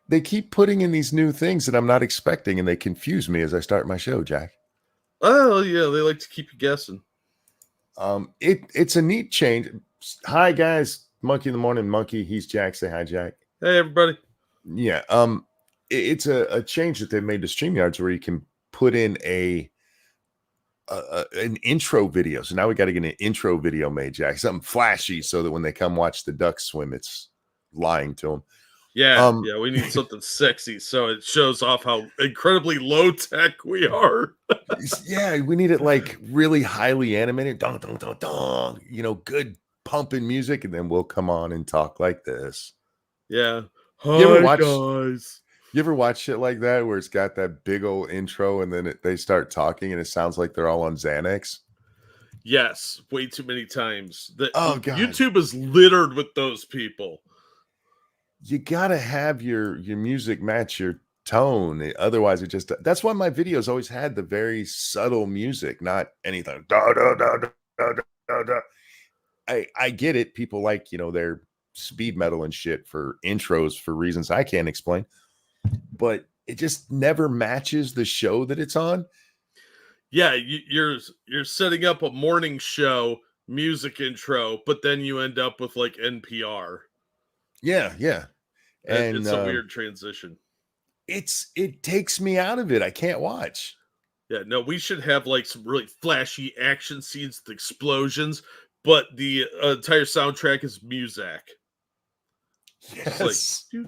They keep putting in these new things that I'm not expecting, and they confuse me as I start my show, Jack. Oh yeah, they like to keep you guessing. It's a neat change. Hi guys, Monkey in the Morning Monkey. He's Jack. Say hi, Jack. Hey everybody. Yeah. It's a change that they made to StreamYards where you can put in an intro video. So now we got to get an intro video made, Jack. Something flashy so that when they come watch the ducks swim, it's lying to them. Yeah, we need something sexy so it shows off how incredibly low tech we are. Yeah, we need it like really highly animated, dong, dong, dong, dong, good pumping music, and then we'll come on and talk like this. Yeah. You ever watch shit like that where it's got that big old intro and then they start talking and it sounds like they're all on Xanax? Yes, way too many times. Oh God, YouTube is littered with those people. You gotta have your music match your tone, otherwise it just. That's why my videos always had the very subtle music, not anything. Da, da, da, da, da, da, da. I get it. People like their speed metal and shit for intros for reasons I can't explain, but it just never matches the show that it's on. Yeah, you're setting up a morning show music intro, but then you end up with like NPR. Yeah. And it's a weird transition. It takes me out of it. I can't watch. Yeah, no, we should have like some really flashy action scenes with explosions, but the entire soundtrack is music. Yes. Like,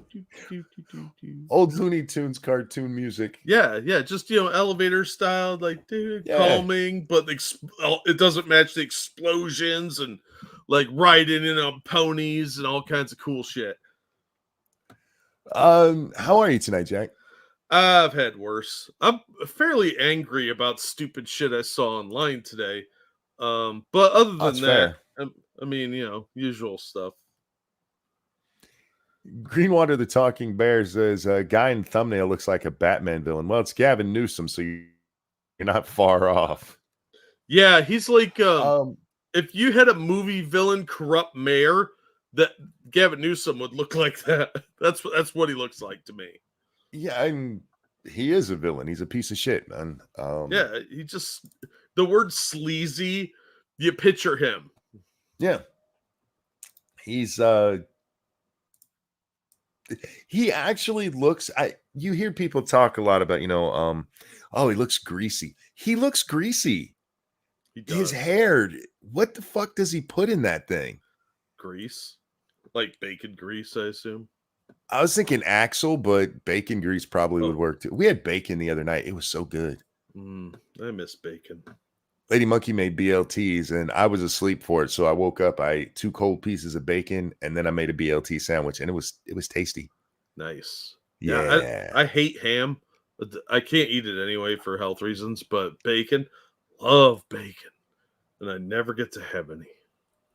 old Looney Tunes cartoon music. Yeah, just elevator style, like calming, but it doesn't match the explosions and like riding in on ponies and all kinds of cool shit. How are you tonight, Jack? I've had worse. I'm fairly angry about stupid shit I saw online today. But other than that, I mean, usual stuff. Greenwater the Talking Bear says a guy in thumbnail looks like a Batman villain. Well, it's Gavin Newsom, so you're not far off. Yeah, he's like if you had a movie villain corrupt mayor, that Gavin Newsom would look like that. That's what he looks like to me. Yeah, he is a villain. He's a piece of shit, man. Yeah, he just the word sleazy, you picture him. Yeah. He's he actually looks you hear people talk a lot about, he looks greasy. He looks greasy. His hair, what the fuck does he put in that thing? Grease? Like bacon grease, I assume. I was thinking Axel, but bacon grease probably would work too. We had bacon the other night. It was so good. I miss bacon. Lady Monkey made BLTs and I was asleep for it. So I woke up, I ate 2 cold pieces of bacon and then I made a BLT sandwich and it was tasty. Nice. Yeah. I hate ham. I can't eat it anyway for health reasons, but bacon, love bacon. And I never get to have any.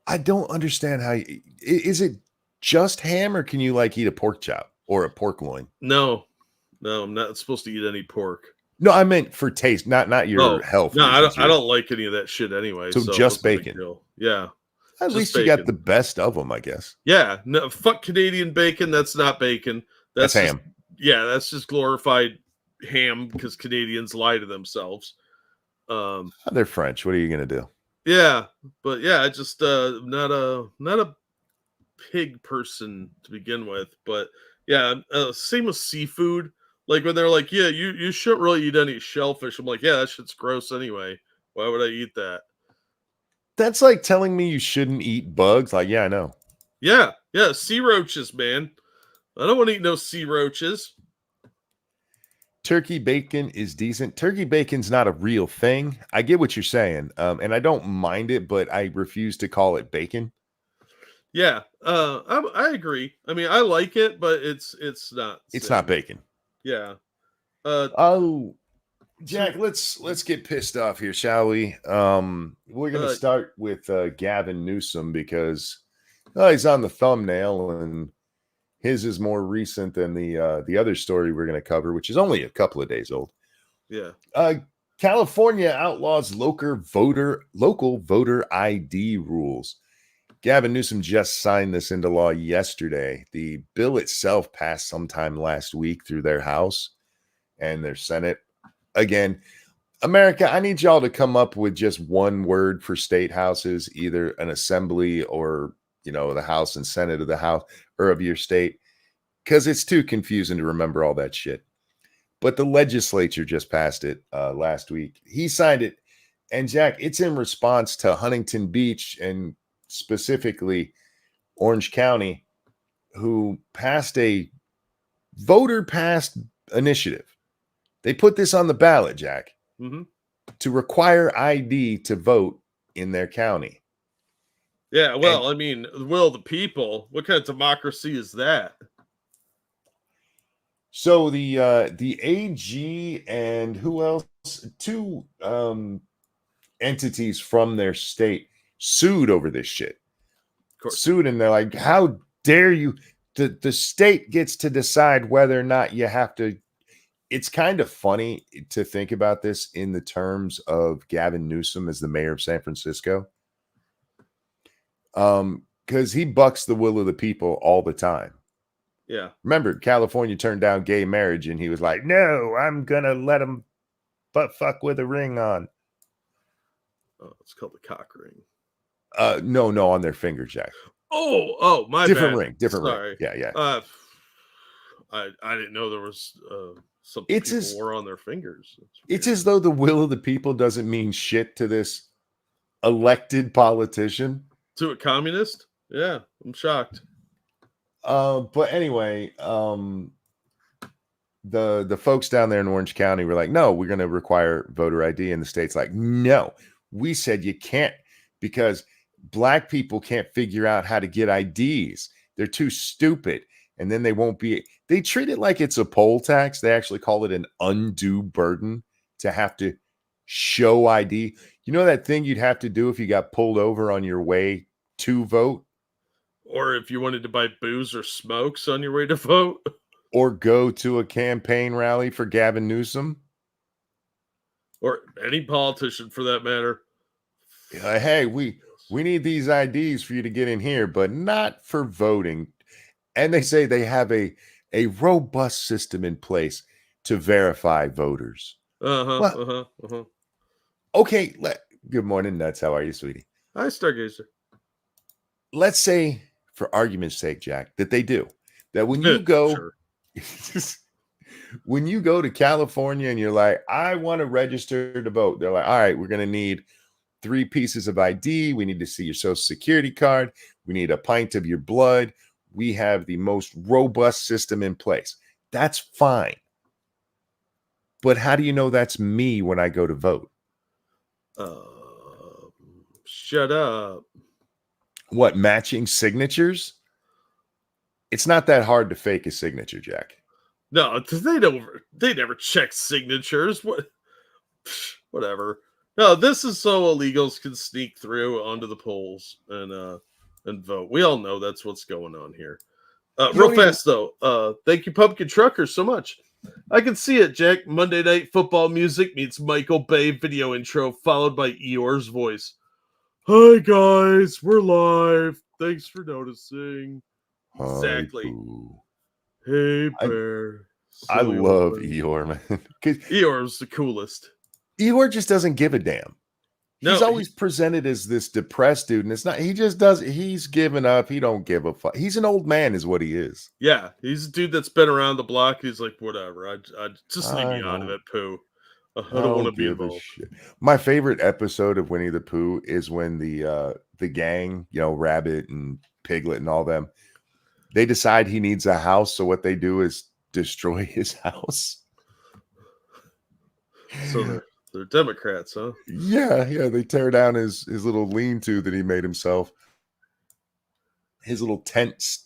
I don't understand how is it just ham or can you like eat a pork chop or a pork loin? No, I'm not supposed to eat any pork. No, I meant for taste, not your health. No, I don't like any of that shit anyway. So just bacon. Yeah. At least bacon. You got the best of them, I guess. Yeah. No, fuck Canadian bacon. That's not bacon. That's ham. That's just glorified ham because Canadians lie to themselves. They're French. What are you gonna do? Yeah, but I just not a pig person to begin with. But yeah, same with seafood. Like when they're like, yeah, you shouldn't really eat any shellfish. I'm like, yeah, that shit's gross anyway. Why would I eat that? That's like telling me you shouldn't eat bugs. Like, yeah, I know. Yeah, sea roaches, man. I don't want to eat no sea roaches. Turkey bacon is decent. Turkey bacon's not a real thing. I get what you're saying, and I don't mind it, but I refuse to call it bacon. Yeah, I agree. I mean, I like it, but it's not. It's not bacon. Yeah. Jack, let's get pissed off here, shall we? We're gonna start with Gavin Newsom because he's on the thumbnail and his is more recent than the other story we're going to cover, which is only a couple of days old. Yeah. California outlaws local voter ID rules. Gavin Newsom just signed this into law yesterday. The bill itself passed sometime last week through their House and their Senate. Again, America, I need y'all to come up with just one word for state houses, either an assembly or, the House and Senate of the House or of your state, because it's too confusing to remember all that shit. But the legislature just passed it last week. He signed it. And Jack, it's in response to Huntington Beach and specifically Orange County, who passed a voter-passed initiative. They put this on the ballot, Jack, to require ID to vote in their county. Yeah, well, I mean, the will of the people. What kind of democracy is that? So the AG and who else? Two entities from their state sued over this shit. Sued, and they're like, how dare you? The state gets to decide whether or not you have to. It's kind of funny to think about this in the terms of Gavin Newsom as the mayor of San Francisco. Because he bucks the will of the people all the time. Yeah. Remember, California turned down gay marriage, and he was like, no, I'm going to let them butt fuck with a ring on. Oh, it's called the cock ring. No, on their finger, Jack. Oh, my different bad. ring, different ring. Yeah. I didn't know there was something people wore on their fingers. It's as though the will of the people doesn't mean shit to this elected politician. To a communist? Yeah, I'm shocked. But anyway, the folks down there in Orange County were like, no, we're going to require voter ID. And the state's like, no, we said you can't because Black people can't figure out how to get IDs. They're too stupid. And then they won't be. They treat it like it's a poll tax. They actually call it an undue burden to have to show ID. You know that thing you'd have to do if you got pulled over on your way to vote? Or if you wanted to buy booze or smokes on your way to vote? Or go to a campaign rally for Gavin Newsom? Or any politician for that matter. Hey, we need these IDs for you to get in here, but not for voting. And they say they have a robust system in place to verify voters. Okay, good morning, Nuts. How are you, sweetie? Hi, Stargazer. Let's say, for argument's sake, Jack, that they do. That when you go, when you go to California and you're like, I want to register to vote. They're like, all right, we're going to need 3 pieces of ID. We need to see your social security card. We need a pint of your blood. We have the most robust system in place. That's fine. But how do you know that's me when I go to vote? Shut up. What, matching signatures? It's not that hard to fake a signature, Jack. No, they never check signatures. Whatever. No, this is so illegals can sneak through onto the polls and vote. We all know that's what's going on here. Real fast though. Thank you, Pumpkin Trucker, so much. I can see it, Jack. Monday Night Football music meets Michael Bay video intro, followed by Eeyore's voice. Hi guys, we're live. Thanks for noticing. Exactly. Hey Bear. I love Eeyore, man. Eeyore's the coolest. Eeyore just doesn't give a damn. He's always presented as this depressed dude, and it's not. He just does. He's given up. He don't give a fuck. He's an old man, is what he is. Yeah, he's a dude that's been around the block. He's like, whatever. I just leave me out of it, Pooh. I don't want to be involved. My favorite episode of Winnie the Pooh is when the gang, Rabbit and Piglet and all them, they decide he needs a house. So what they do is destroy his house. So they're Democrats, huh? Yeah. They tear down his little lean-to that he made himself. His little tent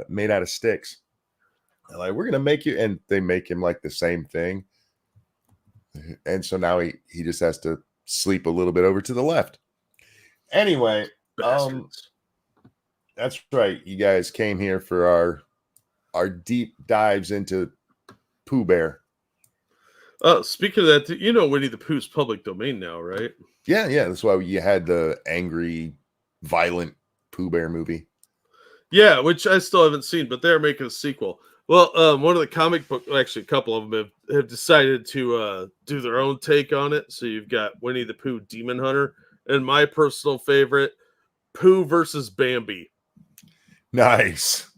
made out of sticks. They're like, we're gonna make you, and they make him like the same thing. And so now he just has to sleep a little bit over to the left. Anyway, that's right. You guys came here for our deep dives into Pooh Bear. Speaking of that, Winnie the Pooh's public domain now, right? Yeah. That's why you had the angry, violent Pooh Bear movie. Yeah, which I still haven't seen, but they're making a sequel. Well, one of the comic book, actually, a couple of them have decided to do their own take on it. So you've got Winnie the Pooh, Demon Hunter, and my personal favorite, Pooh versus Bambi. Nice.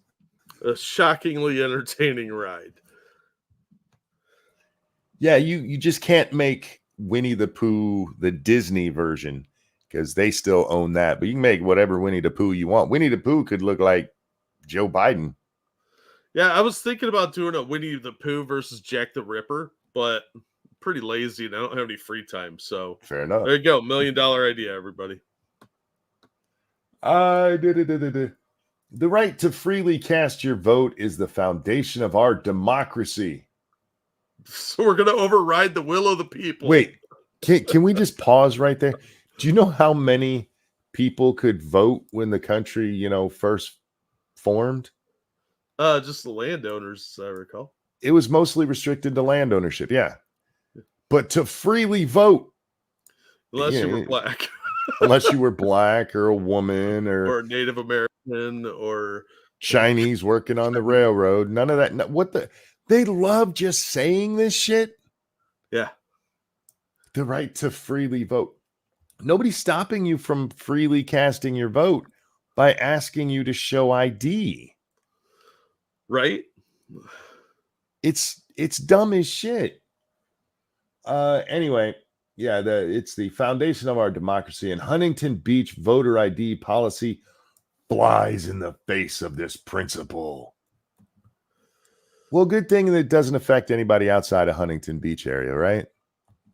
A shockingly entertaining ride. Yeah, you just can't make Winnie the Pooh the Disney version because they still own that. But you can make whatever Winnie the Pooh you want. Winnie the Pooh could look like Joe Biden. Yeah, I was thinking about doing a Winnie the Pooh versus Jack the Ripper, but I'm pretty lazy and I don't have any free time. So Fair enough. there you go. $1 million idea, everybody. The right to freely cast your vote is the foundation of our democracy. So we're going to override the will of the people. Wait, can we just pause right there? Do you know how many people could vote when the country, first formed? Just the landowners, as I recall. It was mostly restricted to land ownership, yeah. But to freely vote, unless you were black, unless you were black or a woman or Native American or Chinese working on the railroad, none of that. They love just saying this shit. Yeah, the right to freely vote. Nobody's stopping you from freely casting your vote by asking you to show ID. Right? It's dumb as shit. Anyway, yeah, it's the foundation of our democracy, and Huntington Beach voter ID policy flies in the face of this principle. Well, good thing that it doesn't affect anybody outside of Huntington Beach area, right?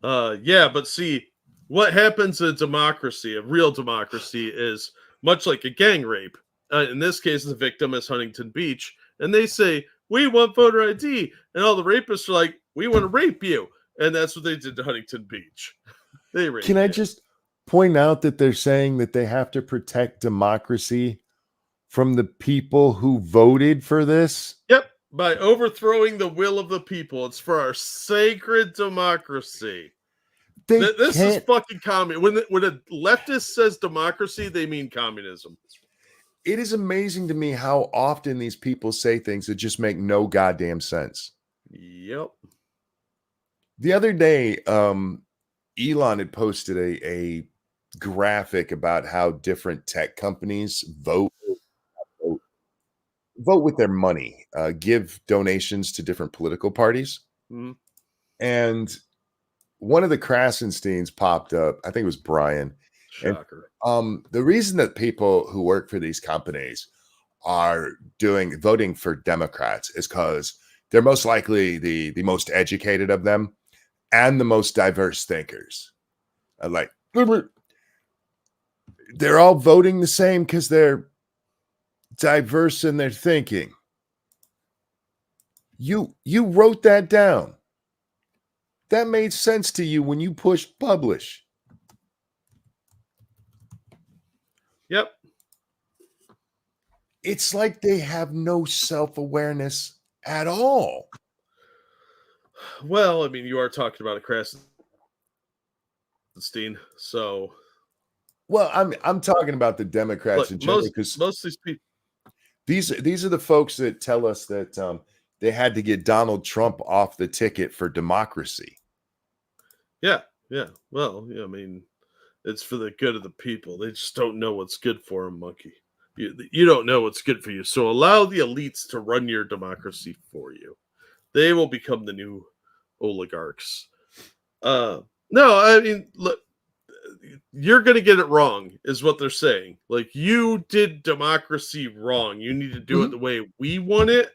Yeah, but see, what happens in democracy, a real democracy, is much like a gang rape. In this case, the victim is Huntington Beach, and they say, we want voter ID. And all the rapists are like, we want to rape you. And that's what they did to Huntington Beach. They raped Can I you. just point out that they're saying that they have to protect democracy from the people who voted for this? Yep, by overthrowing the will of the people. It's for our sacred democracy. This is fucking communism. When a leftist says democracy, they mean communism. It is amazing to me how often these people say things that just make no goddamn sense. Yep. The other day, Elon had posted a graphic about how different tech companies vote with their money, give donations to different political parties. Mm-hmm. And one of the Krasensteins popped up. I think it was Brian. Shocker. And, the reason that people who work for these companies are voting for Democrats is because they're most likely the most educated of them and the most diverse thinkers. They're all voting the same because they're diverse in their thinking. You wrote that down. That made sense to you when you pushed publish. Yep. It's like they have no self-awareness at all. Well, I mean, you are talking about a Krasenstein, so. Well, I'm talking about the Democrats in general, because most of these people. These are the folks that tell us that they had to get Donald Trump off the ticket for democracy. Yeah. Well, I mean, it's for the good of the people. They just don't know what's good for them, monkey. You don't know what's good for you. So allow the elites to run your democracy for you. They will become the new oligarchs. No, I mean, look, you're going to get it wrong, is what they're saying. Like, you did democracy wrong. You need to do it the way we want it,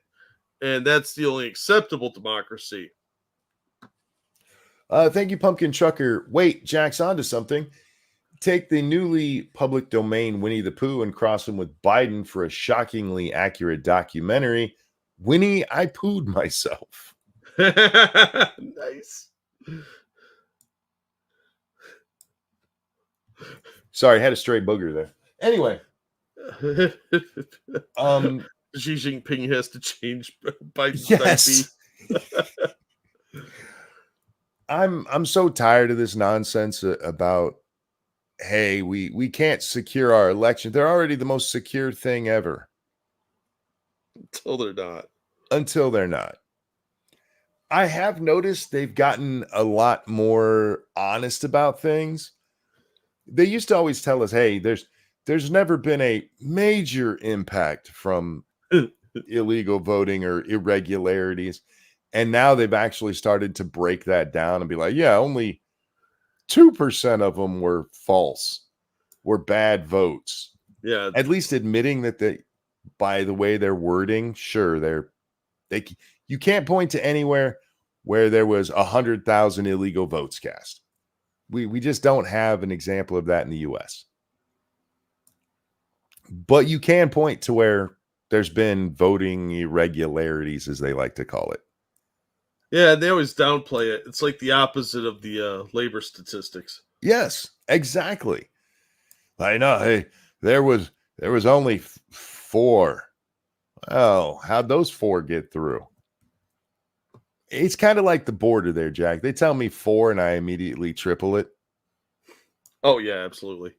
and that's the only acceptable democracy. Thank you, Pumpkin Trucker. Wait, Jack's onto something. Take the newly public domain Winnie the Pooh and cross him with Biden for a shockingly accurate documentary. Winnie, I pooed myself. Nice. Sorry, I had a stray booger there. Anyway. Xi Jinping has to change Biden's yes. I'm so tired of this nonsense about hey, we can't secure our election. They're already the most secure thing ever Until they're not. until they're not. I have noticed they've gotten a lot more honest about things. They used to always tell us, hey, there's never been a major impact from illegal voting or irregularities. And now they've actually started to break that down and be like, yeah, only 2% of them were false, were bad votes. Yeah. At least admitting that they, by the way they're wording, sure, they you can't point to anywhere where there was 100,000 illegal votes cast. We just don't have an example of that in the US. But you can point to where there's been voting irregularities, as they like to call it. Yeah, they always downplay it. It's like the opposite of the labor statistics. Yes, exactly. I know. Hey, there was only 4. Oh, how'd those 4 get through? It's kind of like the border there, Jack. They tell me 4 and I immediately triple it. Oh yeah, absolutely.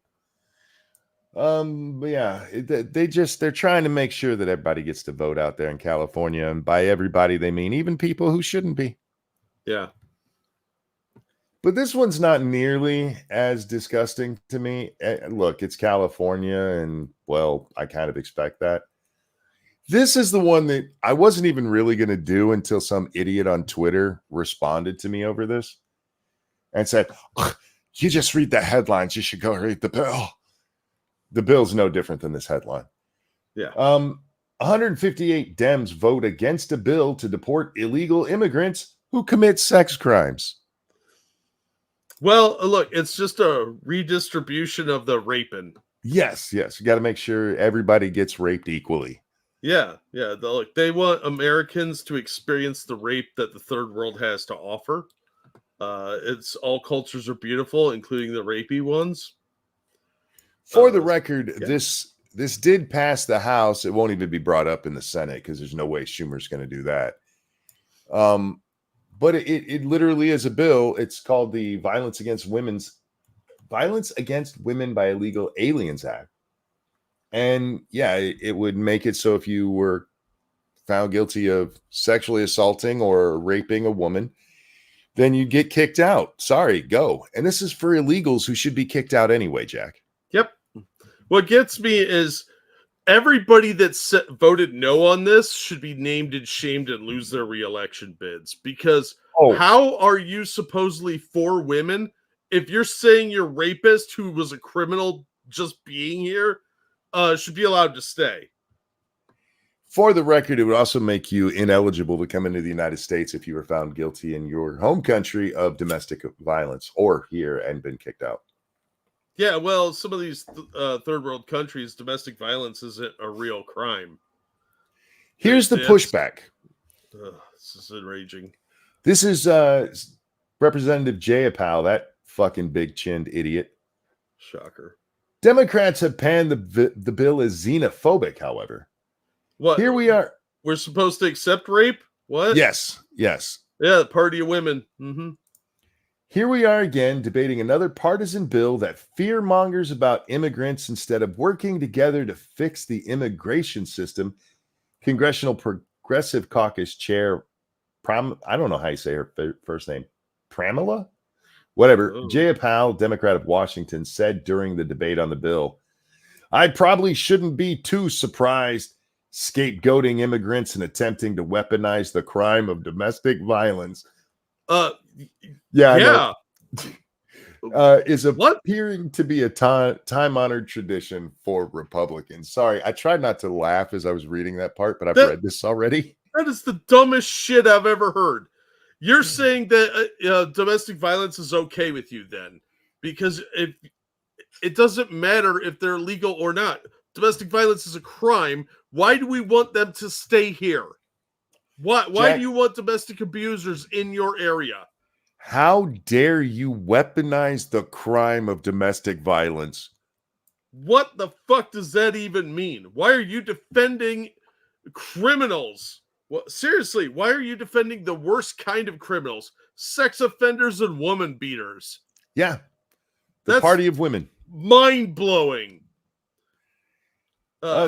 But yeah, they're trying to make sure that everybody gets to vote out there in California, and by everybody they mean even people who shouldn't be. Yeah. But this one's not nearly as disgusting to me. Look, it's California, and well, I kind of expect that. This is the one that I wasn't even really going to do until some idiot on Twitter responded to me over this and said, you just read the headlines. You should go read the bill. The bill's no different than this headline. Yeah. 158 Dems vote against a bill to deport illegal immigrants who commit sex crimes. Well, look, it's just a redistribution of the raping. Yes. You got to make sure everybody gets raped equally. Yeah. Look, they want Americans to experience the rape that the third world has to offer. It's all cultures are beautiful, including the rapey ones. For the record, yeah. this did pass the House. It won't even be brought up in the Senate because there's no way Schumer's going to do that. But it literally is a bill. It's called the Violence Against Women by Illegal Aliens Act. And yeah, it would make it so if you were found guilty of sexually assaulting or raping a woman, then you get kicked out. Sorry, go. And this is for illegals who should be kicked out anyway, Jack. Yep. What gets me is everybody that voted no on this should be named and shamed and lose their re-election bids, because how are you supposedly for women if you're saying your rapist who was a criminal just being here should be allowed to stay? For the record, it would also make you ineligible to come into the United States if you were found guilty in your home country of domestic violence or here and been kicked out. Yeah, well, some of these third world countries, domestic violence isn't a real crime. Here's the pushback. This is enraging. This is Representative Jayapal, that fucking big-chinned idiot. Shocker. Democrats have panned the bill as xenophobic, however. What? Here we are. We're supposed to accept rape? What? Yes. Yeah, the party of women. Mm-hmm. Here we are again debating another partisan bill that fear-mongers about immigrants instead of working together to fix the immigration system. Congressional Progressive Caucus Chair, I don't know how you say her first name, Pramila? Whatever. Jayapal, Democrat of Washington, said during the debate on the bill, I probably shouldn't be too surprised scapegoating immigrants and attempting to weaponize the crime of domestic violence. Yeah. Is appearing to be a time-honored tradition for Republicans. Sorry, I tried not to laugh as I was reading that part, but I've read this already. That is the dumbest shit I've ever heard. You're saying that domestic violence is okay with you then, because if it doesn't matter if they're legal or not. Domestic violence is a crime. Why do we want them to stay here? Why do you want domestic abusers in your area? How dare you weaponize the crime of domestic violence? What the fuck does that even mean? Why are you defending criminals? Well, seriously, why are you defending the worst kind of criminals? Sex offenders and woman beaters. Yeah. The party of women. mind blowing.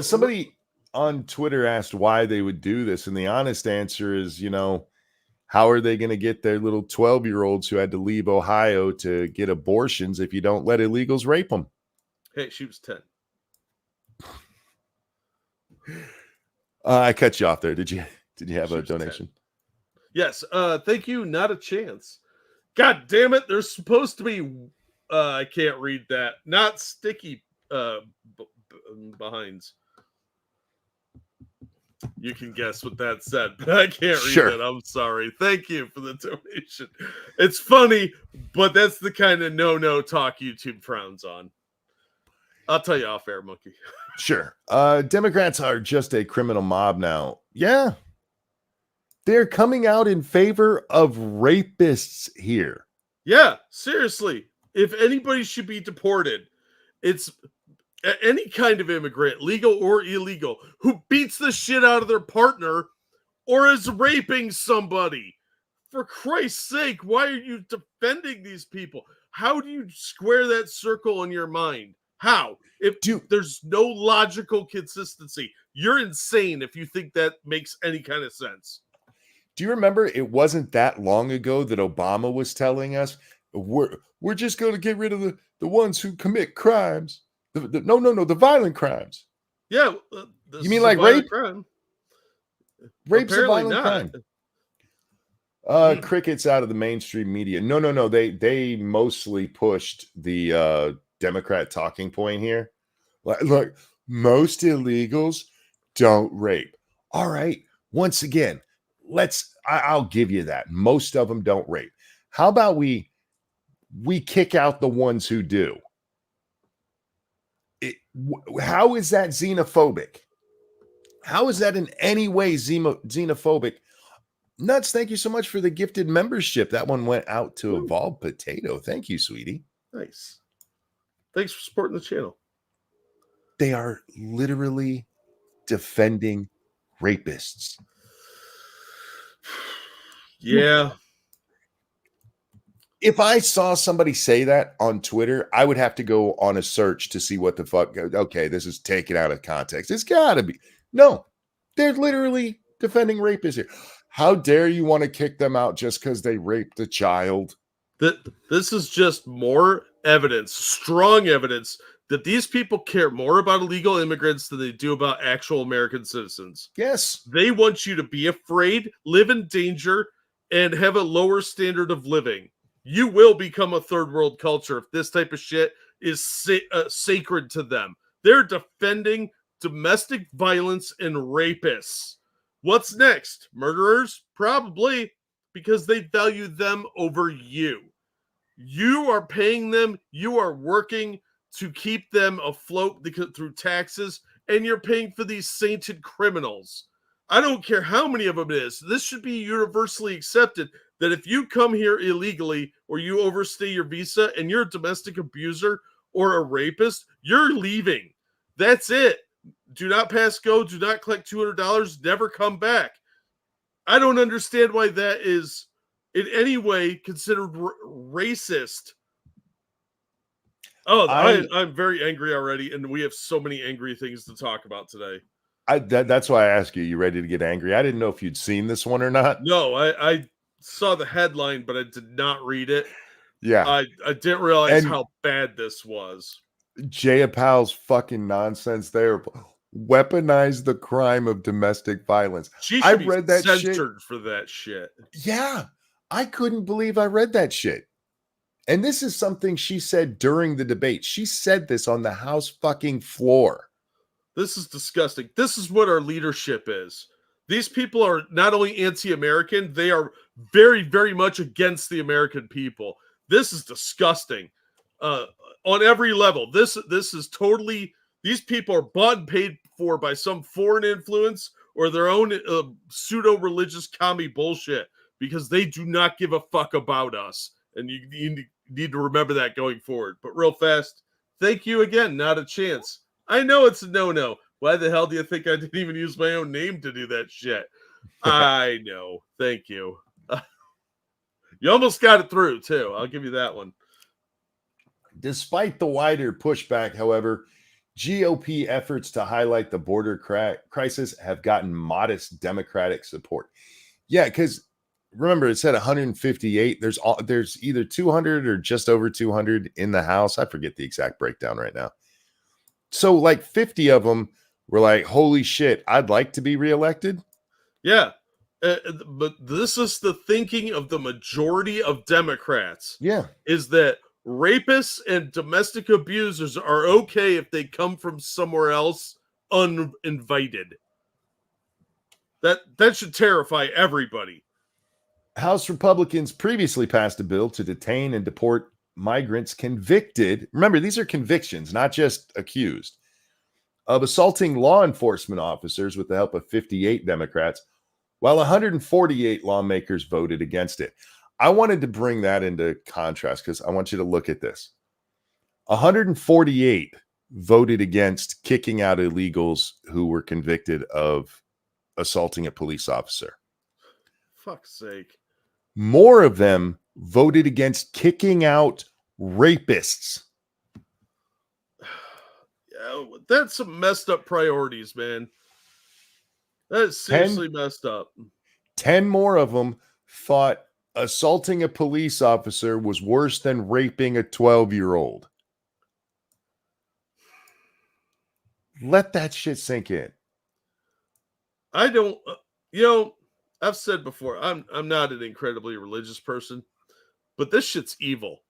Somebody on Twitter asked why they would do this, and the honest answer is, how are they going to get their little 12-year-olds who had to leave Ohio to get abortions if you don't let illegals rape them? Hey, she was 10. I cut you off there. Did you have a donation? 10. Yes. Thank you. Not a chance. God damn it. There's supposed to be. I can't read that. Not sticky behinds. You can guess what that said, but I can't read that. I'm sorry. Thank you for the donation. It's funny, but that's the kind of no talk YouTube frowns on. I'll tell you off air, Monkey. Sure. Democrats are just a criminal mob now. Yeah. They're coming out in favor of rapists here. Yeah, seriously. If anybody should be deported, it's any kind of immigrant, legal or illegal, who beats the shit out of their partner or is raping somebody. For Christ's sake, why are you defending these people? How do you square that circle in your mind? How? If there's no logical consistency, you're insane if you think that makes any kind of sense. Do you remember it wasn't that long ago that Obama was telling us we're just going to get rid of the ones who commit crimes? The violent crimes. Yeah. You mean like rape? Crime. Rape's a violent crime. Crickets out of the mainstream media. No. They mostly pushed the Democrat talking point here. Look, most illegals don't rape. All right. Once again, I'll give you that. Most of them don't rape. How about we kick out the ones who do? How is that xenophobic? How is that in any way xenophobic? Nuts, thank you so much for the gifted membership. That one went out to Evolved Potato. Thank you, sweetie. Nice. Thanks for supporting the channel. They are literally defending rapists. Yeah. If I saw somebody say that on Twitter, I would have to go on a search to see what the fuck. Okay, this is taken out of context. It's got to be. No, they're literally defending rapists here. How dare you want to kick them out just because they raped a child? This is just more evidence, strong evidence, that these people care more about illegal immigrants than they do about actual American citizens. Yes. They want you to be afraid, live in danger, and have a lower standard of living. You will become a third world culture if this type of shit is sacred to them. They're defending domestic violence and rapists. What's next? Murderers? Probably, because they value them over you. You are paying them. You are working to keep them afloat through taxes, and you're paying for these sainted criminals. I don't care how many of them it is. This should be universally accepted that if you come here illegally or you overstay your visa and you're a domestic abuser or a rapist, you're leaving. That's it. Do not pass go. Do not collect $200. Never come back. I don't understand why that is in any way considered racist. Oh, I'm very angry already, and we have so many angry things to talk about today. That's why I asked you. You ready to get angry? I didn't know if you'd seen this one or not. No, I saw the headline, but I did not read it. Yeah. I didn't realize how bad this was. Jayapal's fucking nonsense there. Weaponize the crime of domestic violence. I read that censored for that shit. Yeah. I couldn't believe I read that shit. And this is something she said during the debate. She said this on the House fucking floor. This is disgusting. This is what our leadership is. These people are not only anti-American, they are very, very much against the American people. This is disgusting. On every level. This is totally, these people are bought and paid for by some foreign influence or their own pseudo-religious commie bullshit, because they do not give a fuck about us. And you need to remember that going forward. But real fast, thank you again. Not a chance. I know it's a no-no. Why the hell do you think I didn't even use my own name to do that shit? I know. Thank you. You almost got it through, too. I'll give you that one. Despite the wider pushback, however, GOP efforts to highlight the border crisis have gotten modest Democratic support. Yeah, because remember it said 158. There's either 200 or just over 200 in the House. I forget the exact breakdown right now. So like 50 of them were like, "Holy shit, I'd like to be reelected." Yeah. But this is the thinking of the majority of Democrats, Yeah. is that rapists and domestic abusers are okay if they come from somewhere else uninvited. That should terrify everybody. House Republicans previously passed a bill to detain and deport migrants convicted. Remember, these are convictions, not just accused, of assaulting law enforcement officers with the help of 58 Democrats, while 148 lawmakers voted against it. I wanted to bring that into contrast because I want you to look at this. 148 voted against kicking out illegals who were convicted of assaulting a police officer. Fuck's sake. More of them voted against kicking out rapists. Yeah, that's some messed up priorities, man. That is seriously messed up. 10 more of them thought assaulting a police officer was worse than raping a 12-year-old. Let that shit sink in. I don't, you know, I've said before, I'm not an incredibly religious person, but this shit's evil.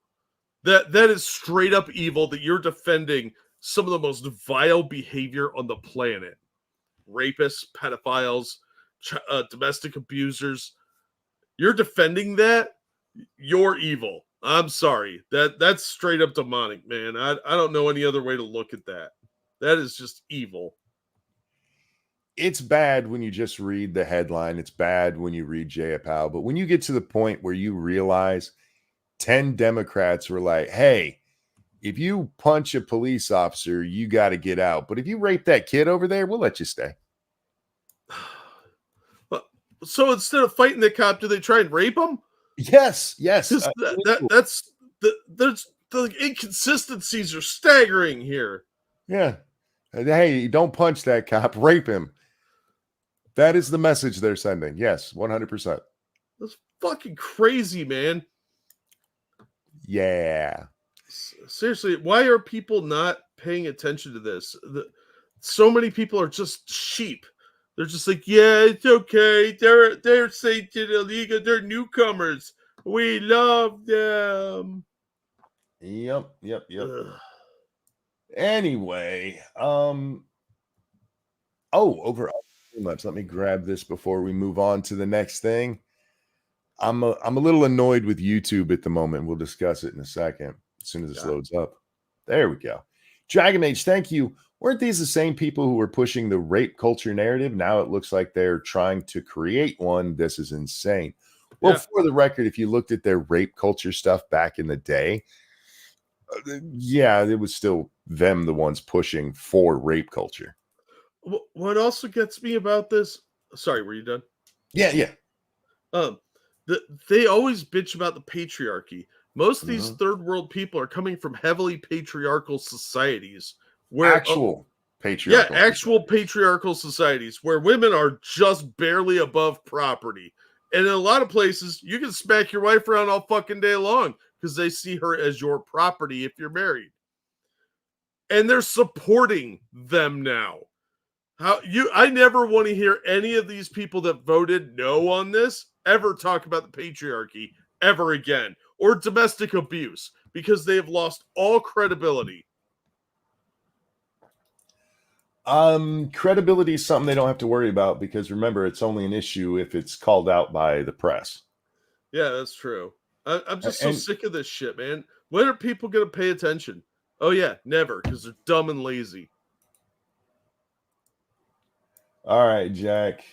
That is straight up evil that you're defending some of the most vile behavior on the planet. Rapists, pedophiles, domestic abusers. You're defending that, you're evil. I'm sorry. That's straight up demonic, man. I don't know any other way to look at that. That is just evil. It's bad when you just read the headline. It's bad when you read Jay Powell. But when you get to the point where you realize 10 Democrats were like, "Hey, if you punch a police officer, you got to get out. But if you rape that kid over there, we'll let you stay." So instead of fighting the cop, do they try and rape him? Yes. That's the inconsistencies are staggering here. Yeah. Hey, don't punch that cop, rape him. That is the message they're sending. Yes, 100%. That's fucking crazy, man. Yeah. Seriously, why are people not paying attention to this? So many people are just sheep. They're just like, yeah, it's okay. They're Saint illegal. They're newcomers. We love them. Yep. Ugh. Anyway, too much. Let me grab this before we move on to the next thing. I'm a little annoyed with YouTube at the moment. We'll discuss it in a second as soon as this loads up. There we go. Dragon Age, thank you. Weren't these the same people who were pushing the rape culture narrative? Now it looks like they're trying to create one. This is insane. Well, for the record, if you looked at their rape culture stuff back in the day, yeah, it was still them, the ones pushing for rape culture. What also gets me about this? Sorry, were you done? Yeah. They always bitch about the patriarchy. Most of these third world people are coming from heavily patriarchal societies, where actual patriarchal societies where women are just barely above property. And in a lot of places, you can smack your wife around all fucking day long because they see her as your property if you're married. And they're supporting them now. I never want to hear any of these people that voted no on this ever talk about the patriarchy ever again, or domestic abuse, because they have lost all credibility. Credibility is something they don't have to worry about because remember, it's only an issue if it's called out by the press. Yeah, that's true. I'm just so sick of this shit, man. When are people going to pay attention? Oh yeah, never, because they're dumb and lazy. All right, Jack.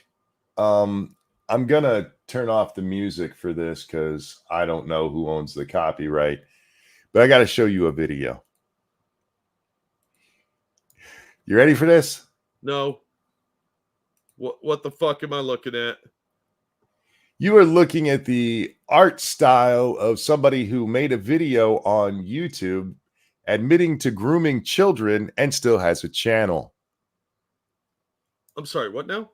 I'm gonna turn off the music for this because I don't know who owns the copyright, but I got to show you a video. You ready for this? No. What the fuck am I looking at? You are looking at the art style of somebody who made a video on YouTube admitting to grooming children, and still has a channel. I'm sorry, what now?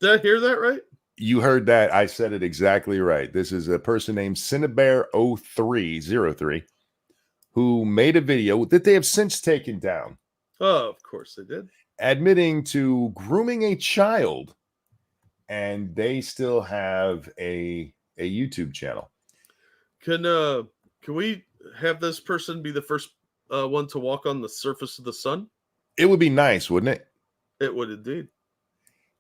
Did I hear that right? You heard that. I said it exactly right. This is a person named Cinnabear0303 who made a video that they have since taken down, Oh, of course they did. admitting to grooming a child, and they still have a YouTube channel. Can we have this person be the first one to walk on the surface of the sun? It would be nice, wouldn't it? It would indeed.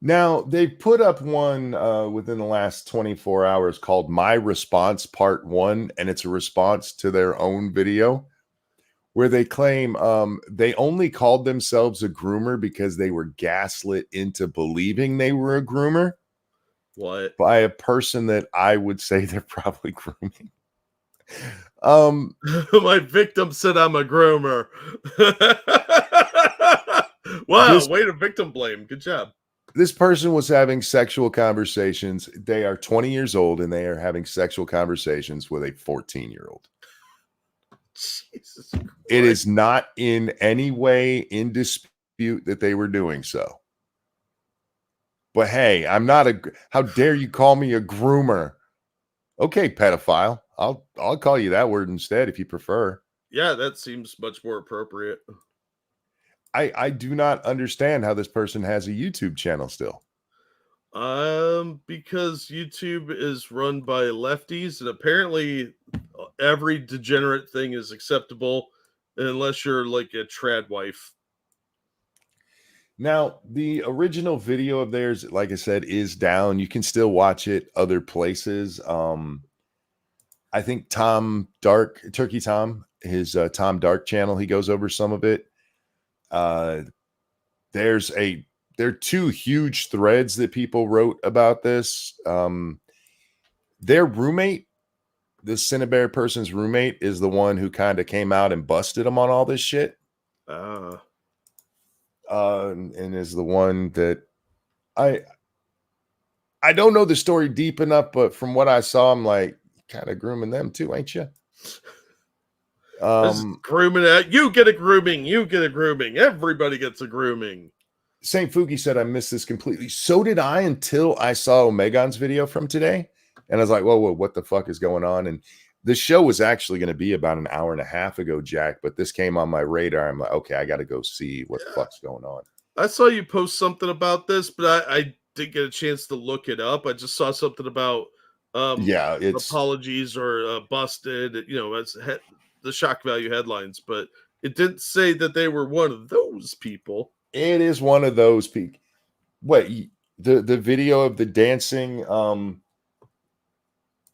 Now, they put up one within the last 24 hours called My Response Part 1, and it's a response to their own video where they claim they only called themselves a groomer because they were gaslit into believing they were a groomer What? by a person that I would say they're probably grooming. My victim said I'm a groomer. Wow, This way to victim blame. Good job. this person was having sexual conversations. They are 20 years old and they are having sexual conversations with a 14-year-old. Jesus It Christ. is not in any way in dispute that they were doing so. But hey, I'm not how dare you call me a groomer? Okay, pedophile. I'll call you that word instead if you prefer. Yeah, that seems much more appropriate. I do not understand how this person has a YouTube channel still. Because YouTube is run by lefties, and apparently every degenerate thing is acceptable unless you're like a trad wife. Now, the original video of theirs, like I said, is down. You can still watch it other places. I think Tom Dark, Turkey Tom, his Tom Dark channel, he goes over some of it. There are two huge threads that people wrote about this. Their roommate, the Cinnabear person's roommate, is the one who kind of came out and busted him on all this shit. And is the one that I don't know the story deep enough, but from what I saw, I'm like, kind of grooming them too, ain't you? Grooming at you get a grooming, you get a grooming, everybody gets a grooming. Saint Fuki said I missed this completely. So did I until I saw Omegon's video from today. And I was like, whoa, what the fuck is going on? And the show was actually going to be about an hour and a half ago, Jack, but this came on my radar. I'm like, okay, I got to go see what the fuck's going on. I saw you post something about this, but I didn't get a chance to look it up. I just saw something about it's apologies or busted, as the shock value headlines, but it didn't say that they were one of those people. It is one of those people. What the video of the dancing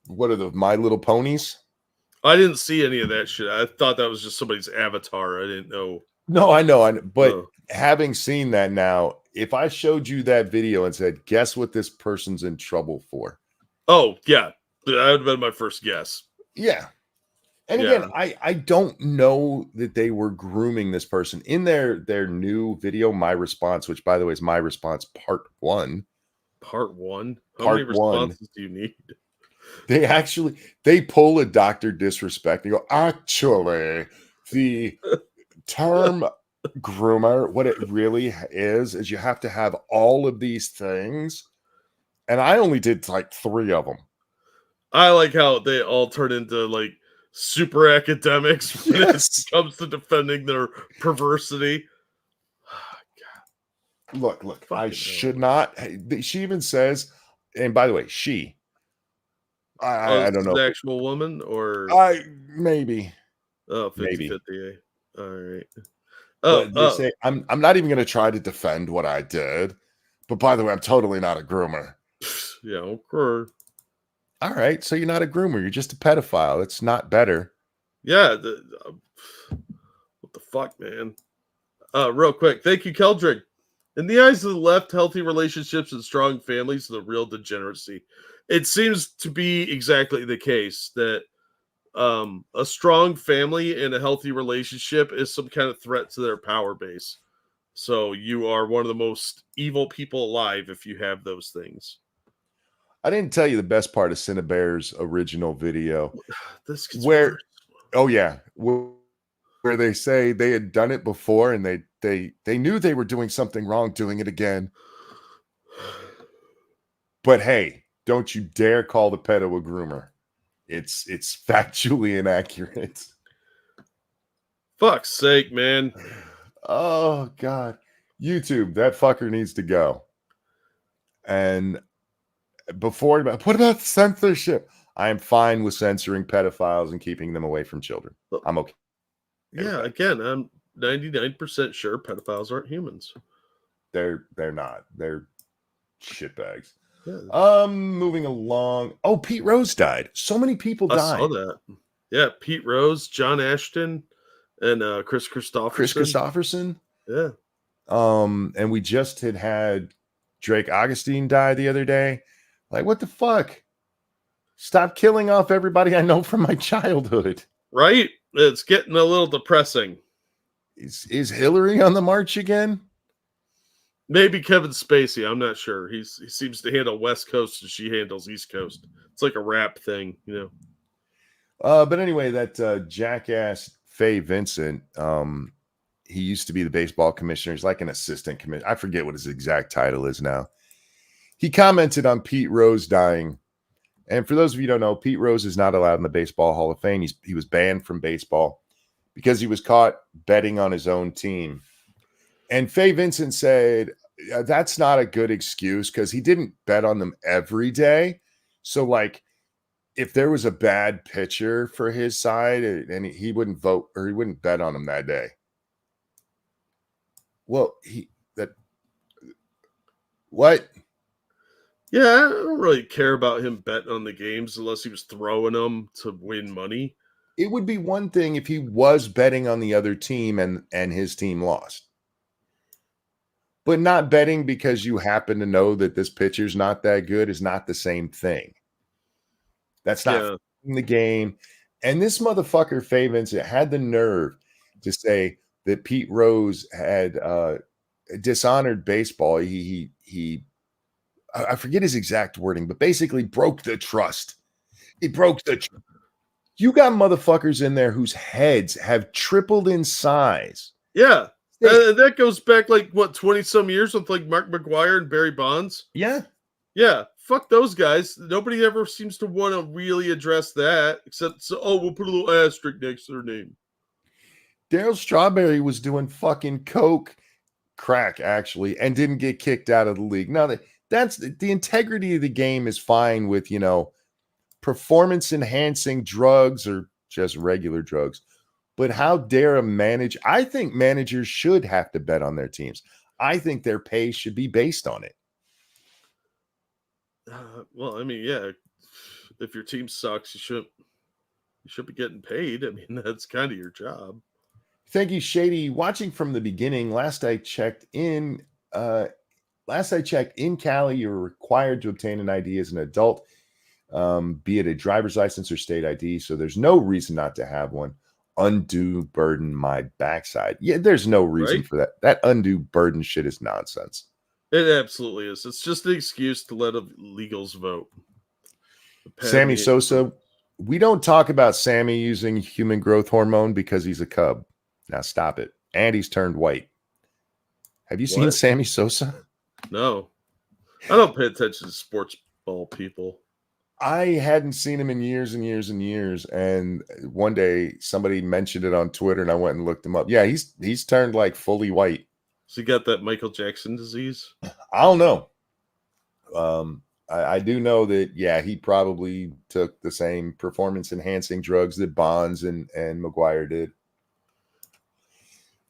what are the My Little Ponies? I didn't see any of that shit. I thought that was just somebody's avatar. I didn't know. No, I know. But having seen that now, if I showed you that video and said, guess what this person's in trouble for? Oh, yeah. That would have been my first guess. Yeah. And again, I don't know that they were grooming this person. In their new video, My Response, which by the way is My Response Part 1. Part 1? How Part many responses do you need? They pull a Dr. Disrespect. They go, actually, the term groomer, what it really is you have to have all of these things. And I only did like 3 of them. I like how they all turn into like super academics when it comes to defending their perversity. Look, I should not. She even says, and by the way, I don't know. The actual woman or maybe. Oh, 50-50. Maybe. All right. But they say I'm not even going to try to defend what I did. But by the way, I'm totally not a groomer. Yeah, okay. All right, so you're not a groomer. You're just a pedophile. It's not better. Yeah. What the fuck, man? Real quick. Thank you, Keldrick. In the eyes of the left, healthy relationships and strong families are the real degeneracy. It seems to be exactly the case that a strong family and a healthy relationship is some kind of threat to their power base. So you are one of the most evil people alive if you have those things. I didn't tell you the best part of Cinnabear's original video. This where, worse. Oh yeah, where they say they had done it before and they knew they were doing something wrong doing it again. But hey, don't you dare call the pedo a groomer. It's factually inaccurate. Fuck's sake, man. Oh God. YouTube, that fucker needs to go. And before, what about censorship? I am fine with censoring pedophiles and keeping them away from children. I'm okay. Yeah, again, I'm 99% sure pedophiles aren't humans. They're not. They're shitbags. Yeah. Moving along. Oh, Pete Rose died. So many people died. I saw that. Yeah, Pete Rose, John Ashton, and Chris Christopherson. Chris Christopherson. Yeah. And we just had Drake Augustine die the other day. Like, what the fuck? Stop killing off everybody I know from my childhood. Right? It's getting a little depressing. Is Hillary on the march again? Maybe Kevin Spacey. I'm not sure. He seems to handle West Coast and she handles East Coast. It's like a rap thing, you know. But anyway, that jackass Faye Vincent, he used to be the baseball commissioner. He's like an assistant commissioner. I forget what his exact title is now. He commented on Pete Rose dying. And for those of you who don't know, Pete Rose is not allowed in the Baseball Hall of Fame. He was banned from baseball because he was caught betting on his own team. And Faye Vincent said, that's not a good excuse because he didn't bet on them every day. So, like, if there was a bad pitcher for his side and he wouldn't vote or he wouldn't bet on him that day. Well, what? Yeah, I don't really care about him betting on the games unless he was throwing them to win money. It would be one thing if he was betting on the other team and his team lost. But not betting because you happen to know that this pitcher's not that good is not the same thing. That's not the game. And this motherfucker, Faye Vincent, had the nerve to say that Pete Rose had dishonored baseball. I forget his exact wording, but basically broke the trust. He broke the trust. You got motherfuckers in there whose heads have tripled in size. Yeah. That goes back like, what, 20-some years with like Mark McGwire and Barry Bonds? Yeah. Yeah. Fuck those guys. Nobody ever seems to want to really address that except, we'll put a little asterisk next to their name. Darryl Strawberry was doing fucking crack, actually, and didn't get kicked out of the league. Now, that's the integrity of the game is fine with, performance enhancing drugs or just regular drugs. But how dare a manager? I think managers should have to bet on their teams. I think their pay should be based on it. Well, I mean, yeah, if your team sucks, you should be getting paid. I mean, that's kind of your job. Thank you, Shady. Watching from the beginning. Last I checked in Cali, you're required to obtain an ID as an adult, be it a driver's license or state ID. So there's no reason not to have one. Undue burden my backside. Yeah, there's no reason for that. That undue burden shit is nonsense. It absolutely is. It's just an excuse to let illegals vote. Sammy Sosa. We don't talk about Sammy using human growth hormone because he's a Cub. Now stop it. And he's turned white. Have you seen Sammy Sosa? No. I don't pay attention to sports ball people. I hadn't seen him in years and years and years. And one day somebody mentioned it on Twitter and I went and looked him up. Yeah, he's turned like fully white. So you got that Michael Jackson disease? I don't know. I do know that, yeah, he probably took the same performance enhancing drugs that Bonds and McGwire did.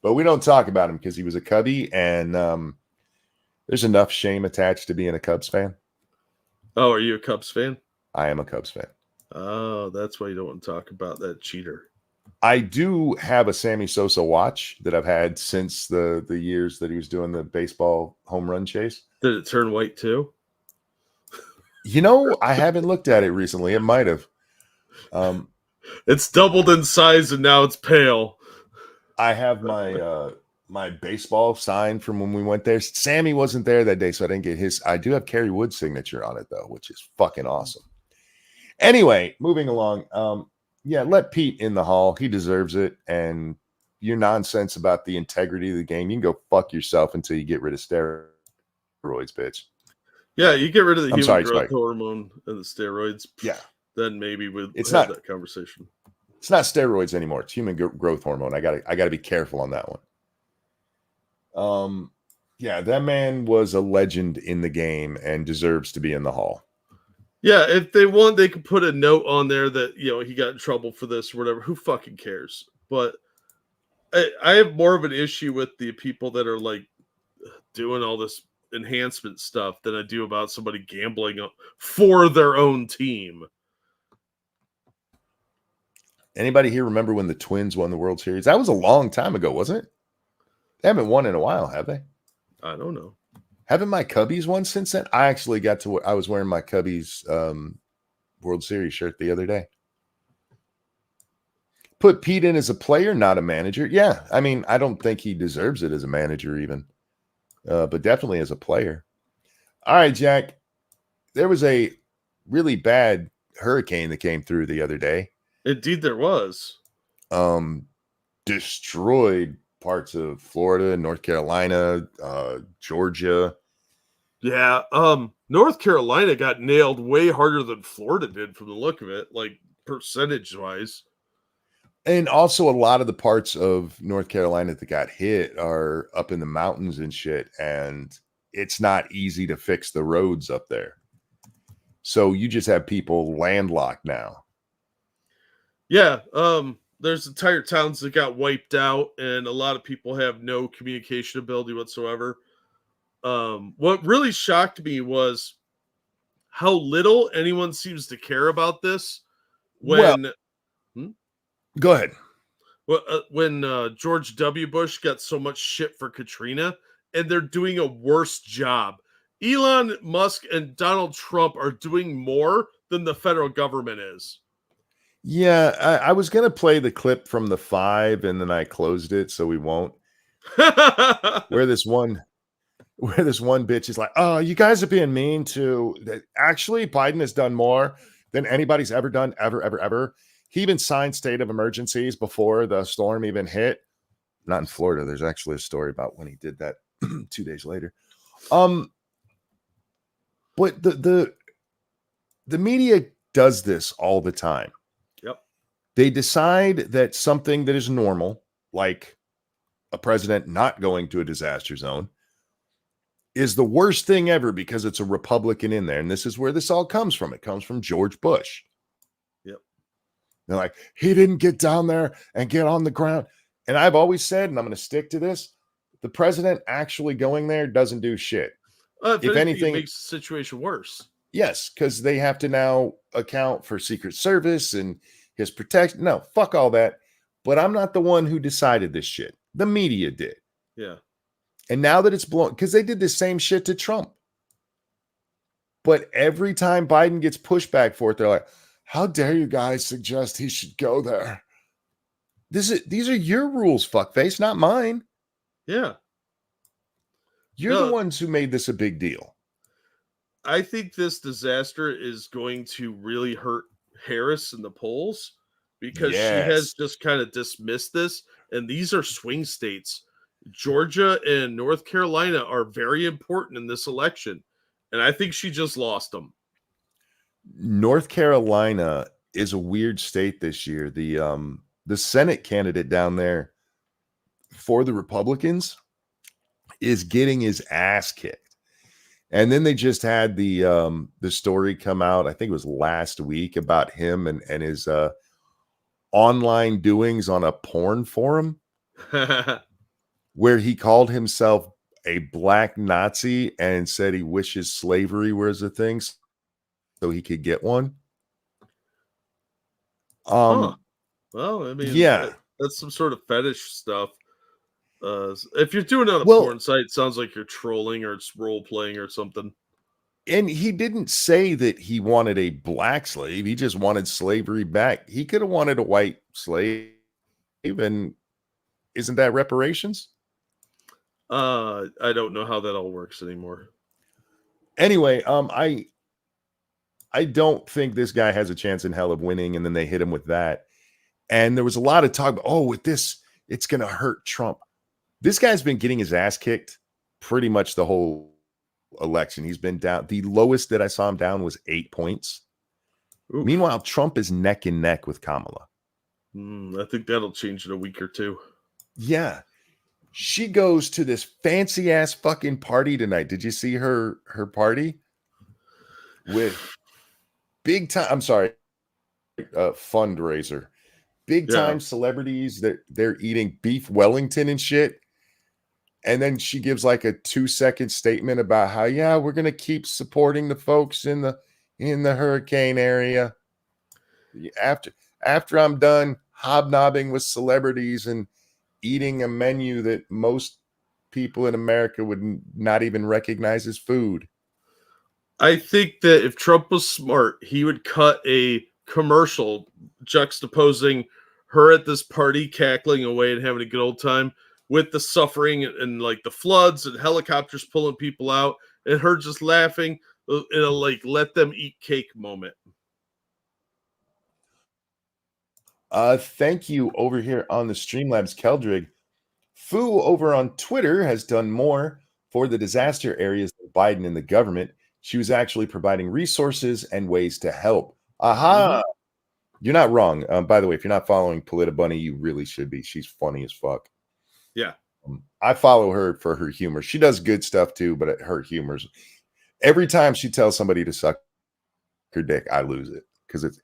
But we don't talk about him because he was a Cubby, and there's enough shame attached to being a Cubs fan. Oh, are you a Cubs fan? I am a Cubs fan. Oh, that's why you don't want to talk about that cheater. I do have a Sammy Sosa watch that I've had since the years that he was doing the baseball home run chase. Did it turn white too? I haven't looked at it recently. It might have. It's doubled in size and now it's pale. I have my baseball sign from when we went there. Sammy wasn't there that day, so I didn't get his. I do have Kerry Wood's signature on it, though, which is fucking awesome. Anyway, moving along. Yeah, let Pete in the hall. He deserves it. And your nonsense about the integrity of the game, you can go fuck yourself until you get rid of steroids, bitch. Yeah, you get rid of the I'm human sorry, growth Spike. hormone and the steroids. Yeah, Then maybe we'll it's have not. that conversation. It's not steroids anymore. It's human growth hormone. I gotta be careful on that one. Yeah, that man was a legend in the game and deserves to be in the hall. Yeah, if they want, they could put a note on there that he got in trouble for this or whatever. Who fucking cares? But I have more of an issue with the people that are like doing all this enhancement stuff than I do about somebody gambling for their own team. Anybody here remember when the Twins won the World Series? That was a long time ago, wasn't it? They haven't won in a while, have they? I don't know. Haven't my Cubbies won since then? I actually got to. I was wearing my Cubbies World Series shirt the other day. Put Pete in as a player, not a manager. Yeah, I mean, I don't think he deserves it as a manager even, but definitely as a player. All right, Jack. There was a really bad hurricane that came through the other day. Indeed, there was. Destroyed parts of Florida, North Carolina, Georgia. Yeah, North Carolina got nailed way harder than Florida did from the look of it, like percentage-wise. And also a lot of the parts of North Carolina that got hit are up in the mountains and shit, and it's not easy to fix the roads up there. So you just have people landlocked now. Yeah, there's entire towns that got wiped out, and a lot of people have no communication ability whatsoever. What really shocked me was how little anyone seems to care about this when go ahead. When George W. Bush got so much shit for Katrina, and they're doing a worse job. Elon Musk and Donald Trump are doing more than the federal government is. Yeah, I was gonna play the clip from the 5, and then I closed it, so we won't. where this one bitch is like, "Oh, you guys are being mean to." Actually, Biden has done more than anybody's ever done, ever. He even signed state of emergencies before the storm even hit. Not in Florida. There's actually a story about when he did that 2 days later. But the media does this all the time. Yep. They decide that something that is normal, like a president not going to a disaster zone, is the worst thing ever because it's a Republican in there. And this is where this all comes from. It comes from George Bush. Yep. They're like, he didn't get down there and get on the ground. And I've always said, and I'm going to stick to this, the president actually going there doesn't do shit. If anything, it makes the situation worse. Yes, because they have to now account for Secret Service and his protection. No, fuck all that. But I'm not the one who decided this shit. The media did. Yeah. And now that it's blown, because they did the same shit to Trump. But every time Biden gets pushback for it, they're like, how dare you guys suggest he should go there? These are your rules, fuckface, not mine. Yeah. You're the ones who made this a big deal. I think this disaster is going to really hurt Harris in the polls because she has just kind of dismissed this. And these are swing states. Georgia and North Carolina are very important in this election. And I think she just lost them. North Carolina is a weird state this year. The Senate candidate down there for the Republicans is getting his ass kicked. And then they just had the story come out, I think it was last week, about him and his online doings on a porn forum where he called himself a black Nazi and said he wishes slavery was a thing so he could get one. Well, I mean, yeah, that's some sort of fetish stuff. If you're doing it on a porn site, it sounds like you're trolling or it's role playing or something. And he didn't say that he wanted a black slave. He just wanted slavery back. He could have wanted a white slave. And isn't that reparations? I don't know how that all works anymore. Anyway, I don't think this guy has a chance in hell of winning. And then they hit him with that. And there was a lot of talk about, with this it's going to hurt Trump. This guy's been getting his ass kicked pretty much the whole election. He's been down. The lowest that I saw him down was 8 points. Oof. Meanwhile, Trump is neck and neck with Kamala. I think that'll change in a week or two. Yeah. She goes to this fancy ass fucking party tonight. Did you see her party? With big time, I'm sorry, fundraiser. Big time celebrities that they're eating beef Wellington and shit. And then she gives like a 2-second statement about how, yeah, we're gonna keep supporting the folks in the hurricane area. After I'm done hobnobbing with celebrities and eating a menu that most people in America would not even recognize as food. I think that if Trump was smart, he would cut a commercial juxtaposing her at this party cackling away and having a good old time with the suffering and like the floods and helicopters pulling people out and her just laughing in a like let them eat cake moment. Thank you over here on the Streamlabs Keldrig. Fu over on Twitter has done more for the disaster areas than Biden and the government. She was actually providing resources and ways to help. Aha! You're not wrong. By the way, if you're not following Polita Bunny, you really should be. She's funny as fuck. Yeah. I follow her for her humor. She does good stuff too, but her humor's every time she tells somebody to suck her dick, I lose it because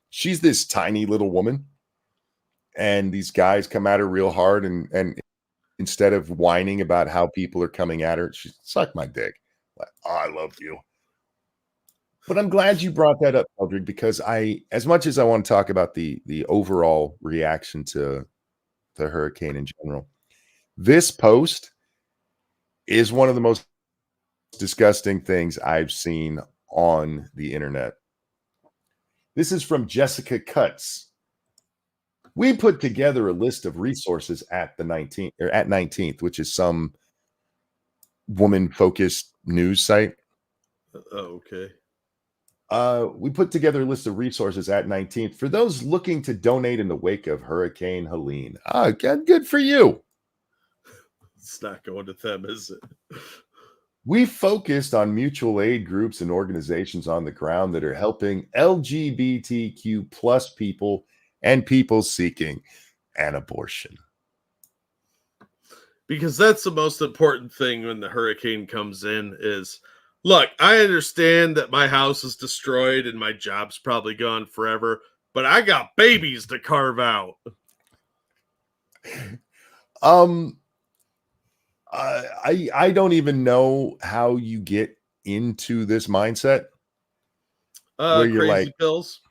she's this tiny little woman, and these guys come at her real hard, and instead of whining about how people are coming at her, she suck my dick. Like, oh, I love you. But I'm glad you brought that up, Eldred, because as much as I want to talk about the overall reaction to the hurricane in general, this post is one of the most disgusting things I've seen on the internet. This is from Jessica Cutts. We put together a list of resources at 19th, which is some woman-focused news site. Oh, okay. We put together a list of resources at 19th for those looking to donate in the wake of Hurricane Helene. Good for you. It's not going to them, is it? We focused on mutual aid groups and organizations on the ground that are helping LGBTQ plus people and people seeking an abortion. Because that's the most important thing when the hurricane comes in is, look, I understand that my house is destroyed and my job's probably gone forever, but I got babies to carve out. I don't even know how you get into this mindset where you're Crazy like, pills.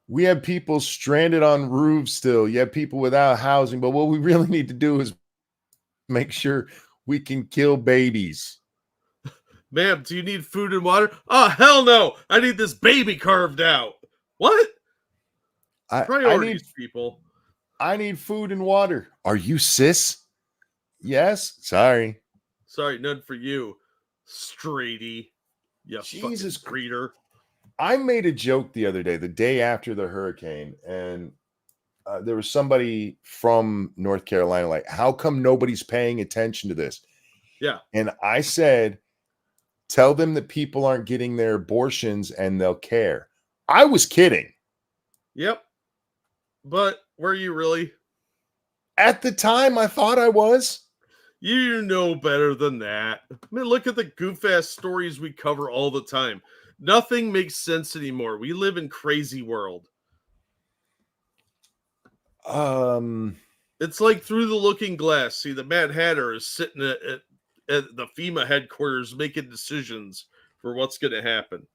we have people stranded on roofs still. You have people without housing, but what we really need to do is make sure we can kill babies. Ma'am, do you need food and water? Oh, hell no. I need this baby carved out. What? Priorities, people. I need food and water. Are you cis? Yes. Sorry. Sorry, none for you, straighty. You Jesus fucking breeder. I made a joke the other day, the day after the hurricane, and there was somebody from North Carolina like, how come nobody's paying attention to this? Yeah. And I said, tell them that people aren't getting their abortions and they'll care. I was kidding. Yep. But were you really? At the time, I thought I was. You know better tan that. I mean, look at the goof-ass stories we cover all the time. Nothing makes sense anymore. We live in crazy world. It's like Through the Looking Glass. See, the Mad Hatter is sitting at the FEMA headquarters making decisions for what's going to happen.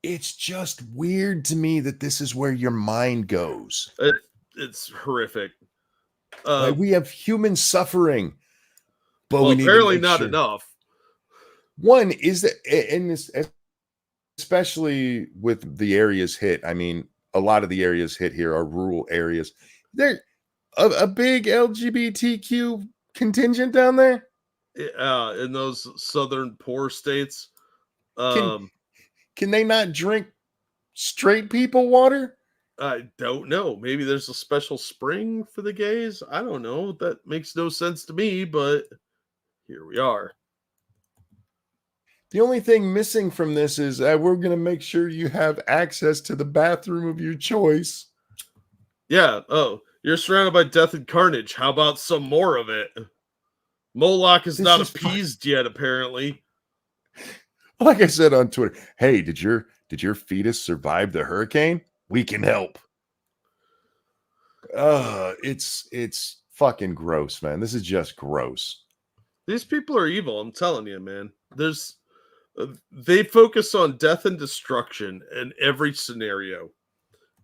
It's just weird to me that this is where your mind goes. It's horrific. Like we have human suffering, but well, we need apparently to make not sure. enough. One is that in this, especially with the areas hit. I mean, a lot of the areas hit here are rural areas. There, a big LGBTQ contingent down there. In those southern poor states. Can they not drink straight people water? I don't know. Maybe there's a special spring for the gays. I don't know. That makes no sense to me, but here we are. The only thing missing from this is we're going to make sure you have access to the bathroom of your choice. Yeah. Oh, you're surrounded by death and carnage. How about some more of it? Moloch is This not is appeased yet, apparently. like I said on Twitter. Hey, did your fetus survive the hurricane? We can help. It's fucking gross, man. This is just gross. These people are evil. I'm telling you, man. They focus on death and destruction in every scenario.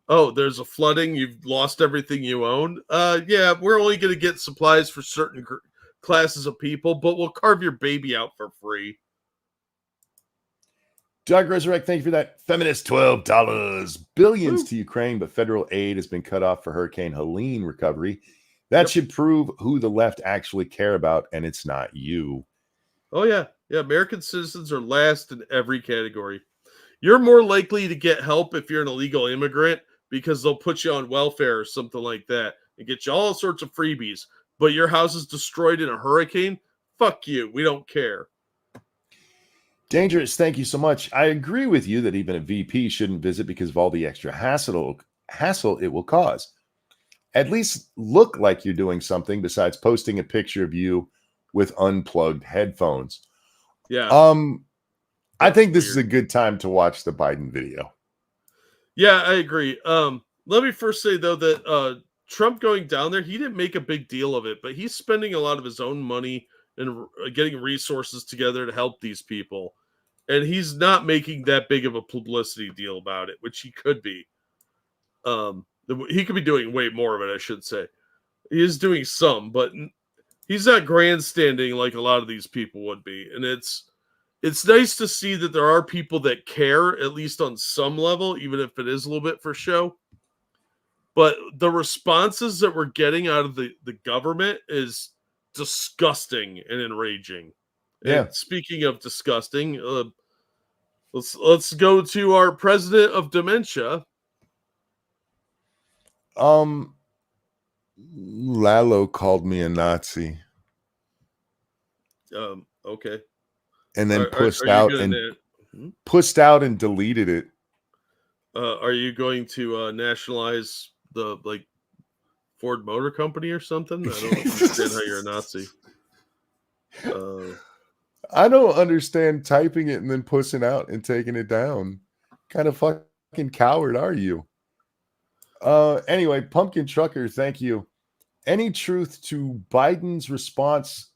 Oh, there's a flooding. You've lost everything you own. Yeah, we're only going to get supplies for certain classes of people, but we'll carve your baby out for free. Doug Resurrect, thank you for that. Feminist $12. Billions Woo. to Ukraine, but federal aid has been cut off for Hurricane Helene recovery. That Yep. should prove who the left actually care about, and it's not you. Oh, yeah. Yeah, American citizens are last in every category. You're more likely to get help if you're an illegal immigrant because they'll put you on welfare or something like that and get you all sorts of freebies. But your house is destroyed in a hurricane? Fuck you. We don't care. Dangerous, thank you so much. I agree with you that even a VP shouldn't visit because of all the extra hassle it will cause. At least look like you're doing something besides posting a picture of you with unplugged headphones. Yeah. I think this weird. is a good time to watch the Biden video. Yeah, I agree. Let me first say though that Trump going down there, he didn't make a big deal of it, but he's spending a lot of his own money and getting resources together to help these people. And he's not making that big of a publicity deal about it, which he could be. He could be doing way more of it, I should say. He is doing some, but he's not grandstanding like a lot of these people would be. And it's nice to see that there are people that care, at least on some level, even if it is a little bit for show. But the responses that we're getting out of the government is disgusting and enraging. Yeah. And speaking of disgusting, let's go to our president of dementia. Lalo called me a Nazi. Okay. And then pussed pussed out and deleted it. Are you going to nationalize the Ford Motor Company or something? I don't understand how you're a Nazi. I don't understand typing it and then pussing out and taking it down. Kind of fucking coward are you? Anyway, Pumpkin Trucker, thank you. Any truth to Biden's response?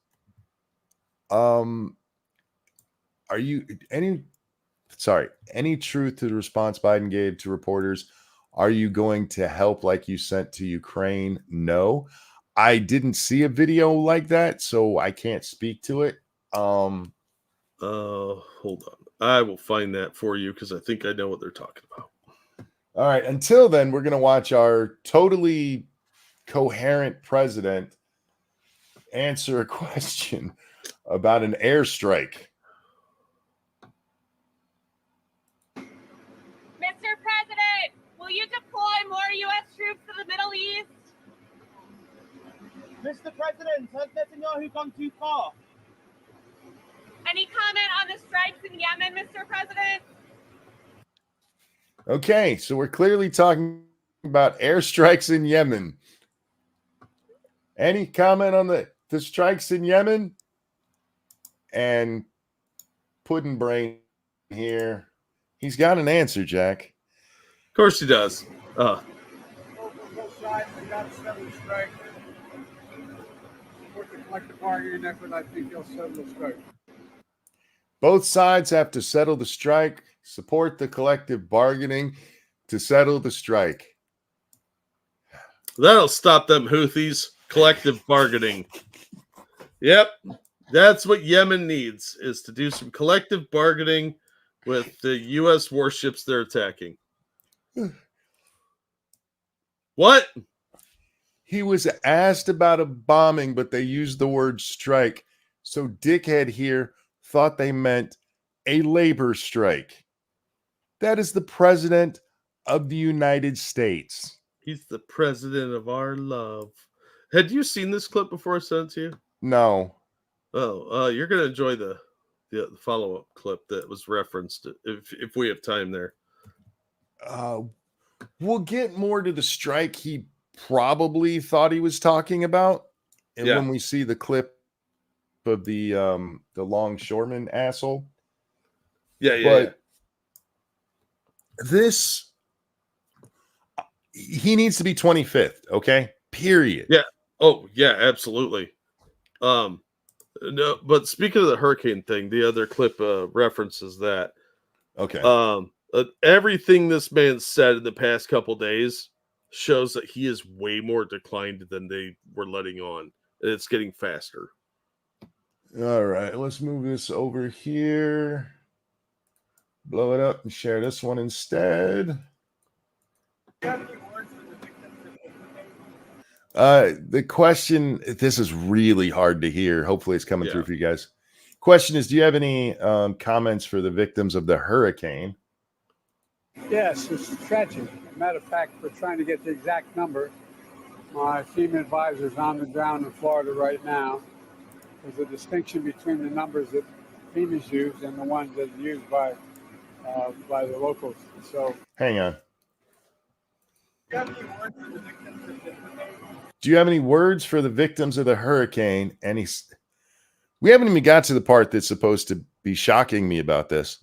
Any truth to the response Biden gave to reporters? Are you going to help like you sent to Ukraine? No, I didn't see a video like that, so I can't speak to it. Hold on. I will find that for you because I think I know what they're talking about. All right. Until then, we're going to watch our totally coherent president answer a question about an airstrike. Mr. President, will you deploy more U.S. troops to the Middle East? Mr. President, has Netanyahu gone too far? Any comment on the strikes in Yemen, Mr. President? Okay, so we're clearly talking about airstrikes in Yemen. Any comment on the strikes in Yemen? And Puddin' Brain here. He's got an answer, Jack. Of course he does. Both sides have got to settle the strike. Support the collective bargaining effort. I think they'll settle the strike. Both sides have to settle the strike, support the collective bargaining to settle the strike. That'll stop them Houthis. Collective bargaining. Yep. That's what Yemen needs, is to do some collective bargaining with the U.S. warships they're attacking. What? He was asked about a bombing, but they used the word strike. So dickhead here thought they meant a labor strike. That is the president of the United States. He's the president of our love. Had you seen this clip before I sent it to you? No. Oh, you're gonna enjoy the follow up clip that was referenced if we have time there. We'll get more to the strike he probably thought he was talking about, and when we see the clip of the longshoreman asshole. But this, he needs to be 25th, okay? Period. Yeah. Oh, yeah, absolutely. No, but speaking of the hurricane thing, the other clip references that. Okay. Everything this man said in the past couple days shows that he is way more declined than they were letting on. And it's getting faster. All right, let's move this over here. Blow it up and share this one instead. The question, this is really hard to hear. Hopefully it's coming through for you guys. Question is, do you have any comments for the victims of the hurricane? Yes, it's tragic. Matter of fact, we're trying to get the exact number. My FEMA advisor is on the ground in Florida right now. There's a distinction between the numbers that FEMA's used and the ones that are used by the locals. So, hang on. Do you have any words for the victims of the hurricane? And we haven't even got to the part that's supposed to be shocking me about this.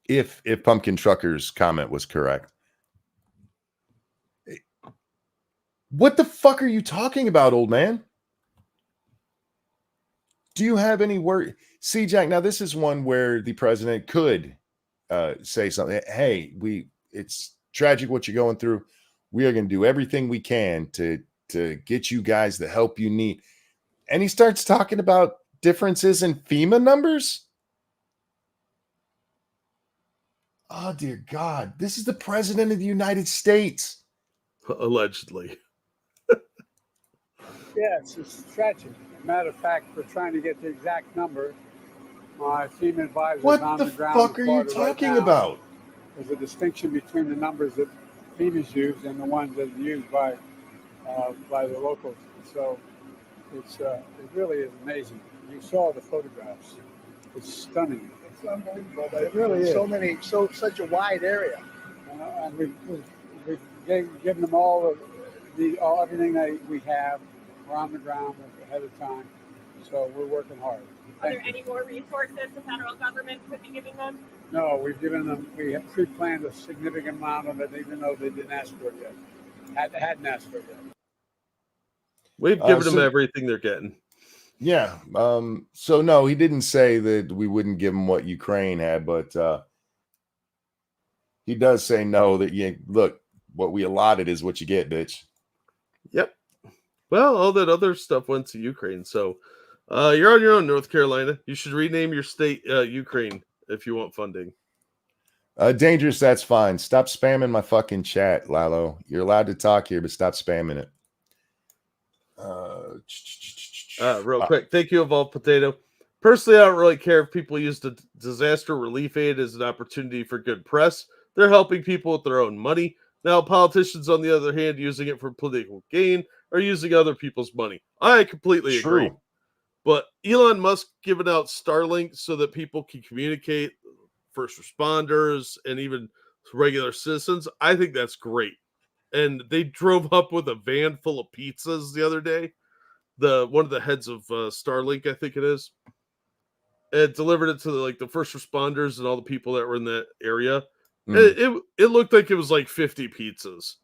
If Pumpkin Trucker's comment was correct. What the fuck are you talking about, old man? Do you have any word? See, Jack, now this is one where the president could say something. Hey, it's tragic what you're going through. We are going to do everything we can to get you guys the help you need. And he starts talking about differences in FEMA numbers. Oh, dear God. This is the president of the United States. Allegedly. Yes, it's tragic. Matter of fact, we're trying to get the exact number. My FEMA advisor is on the ground. What the fuck are you talking about? There's a distinction between the numbers that FEMA's used and the ones that are used by the locals. So it really is amazing. You saw the photographs. It's stunning. It's unbelievable. It really is. Such a wide area. And we've given them all everything that we have. We're on the ground ahead of time, so we're working hard. Are there any more resources the federal government could be giving them? No, we've given them. We have pre-planned a significant amount of it, even though they didn't ask for it yet. Hadn't asked for it yet. We've given them everything they're getting. Yeah. So no, he didn't say that we wouldn't give them what Ukraine had, but he does say no. That look, what we allotted is what you get, bitch. Yep. Well, all that other stuff went to Ukraine. So you're on your own, North Carolina. You should rename your state Ukraine if you want funding. Dangerous, that's fine. Stop spamming my fucking chat, Lalo. You're allowed to talk here, but stop spamming it. Real quick. Thank you, Evolved Potato. Personally, I don't really care if people use the disaster relief aid as an opportunity for good press. They're helping people with their own money. Now, politicians, on the other hand, using it for political gain, are using other people's money. I completely agree. But Elon Musk giving out Starlink so that people can communicate, first responders, and even regular citizens, I think that's great. And they drove up with a van full of pizzas the other day. One of the heads of Starlink, I think it is, and delivered it to the first responders and all the people that were in that area. It looked like it was like 50 pizzas.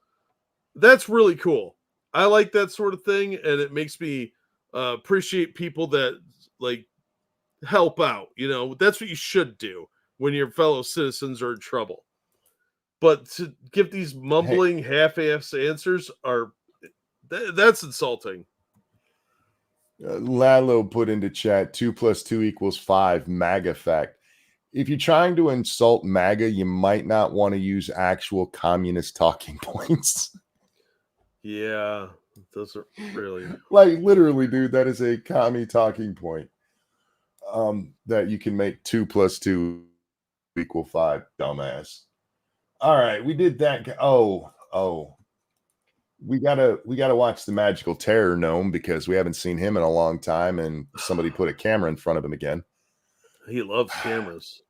That's really cool. I like that sort of thing, and it makes me appreciate people that help out. That's what you should do when your fellow citizens are in trouble. But to give these mumbling, half-ass answers that's insulting. Lalo put into chat 2 + 2 = 5. MAGA fact. If you're trying to insult MAGA, you might not want to use actual communist talking points. Yeah, those are really literally, dude. That is a commie talking point. That you can make 2 + 2 = 5, dumbass. All right, we did that. Oh. We gotta watch the Magical Terror Gnome because we haven't seen him in a long time, and somebody put a camera in front of him again. He loves cameras.